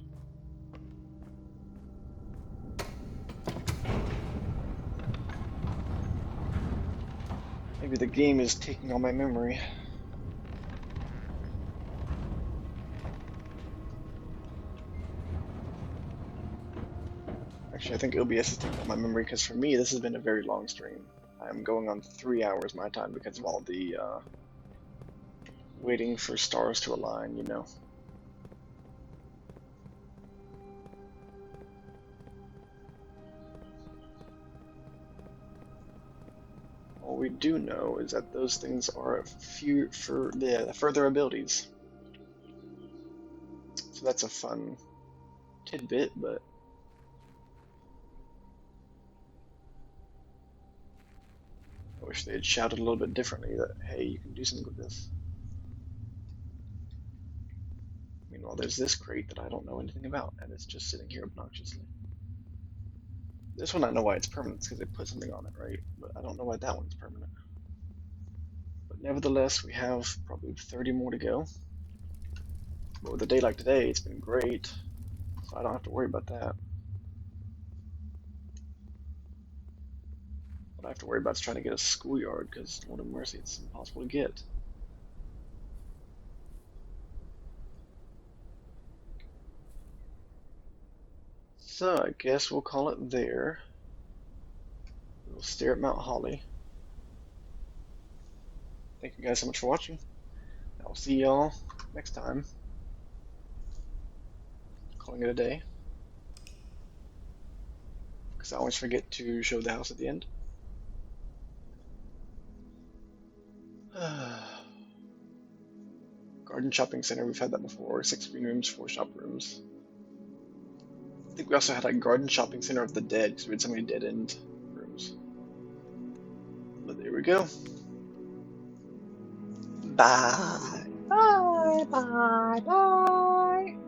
Maybe the game is taking all my memory. Actually, I think OBS is taking all my memory because for me, this has been a very long stream. I'm going on 3 hours my time because of all the waiting for stars to align, you know. All we do know is that those things are further abilities. So that's a fun tidbit, but I wish they had shouted a little bit differently that, hey, you can do something with this. Meanwhile, there's this crate that I don't know anything about, and it's just sitting here obnoxiously. This one I know why it's permanent, because they put something on it, right? But I don't know why that one's permanent. But nevertheless, we have probably 30 more to go. But with a day like today, it's been great, so I don't have to worry about that. What I have to worry about is trying to get a schoolyard, because Lord of Mercy, it's impossible to get. So I guess we'll call it there. We'll stare at Mount Holly. Thank you guys so much for watching. I'll see y'all next time. Calling it a day. Because I always forget to show the house at the end. Garden Shopping Center, we've had that before. 6 green rooms, 4 shop rooms. I think we also had a Garden Shopping Center of the Dead, because we had so many dead end rooms. But there we go. Bye. Bye, bye, bye.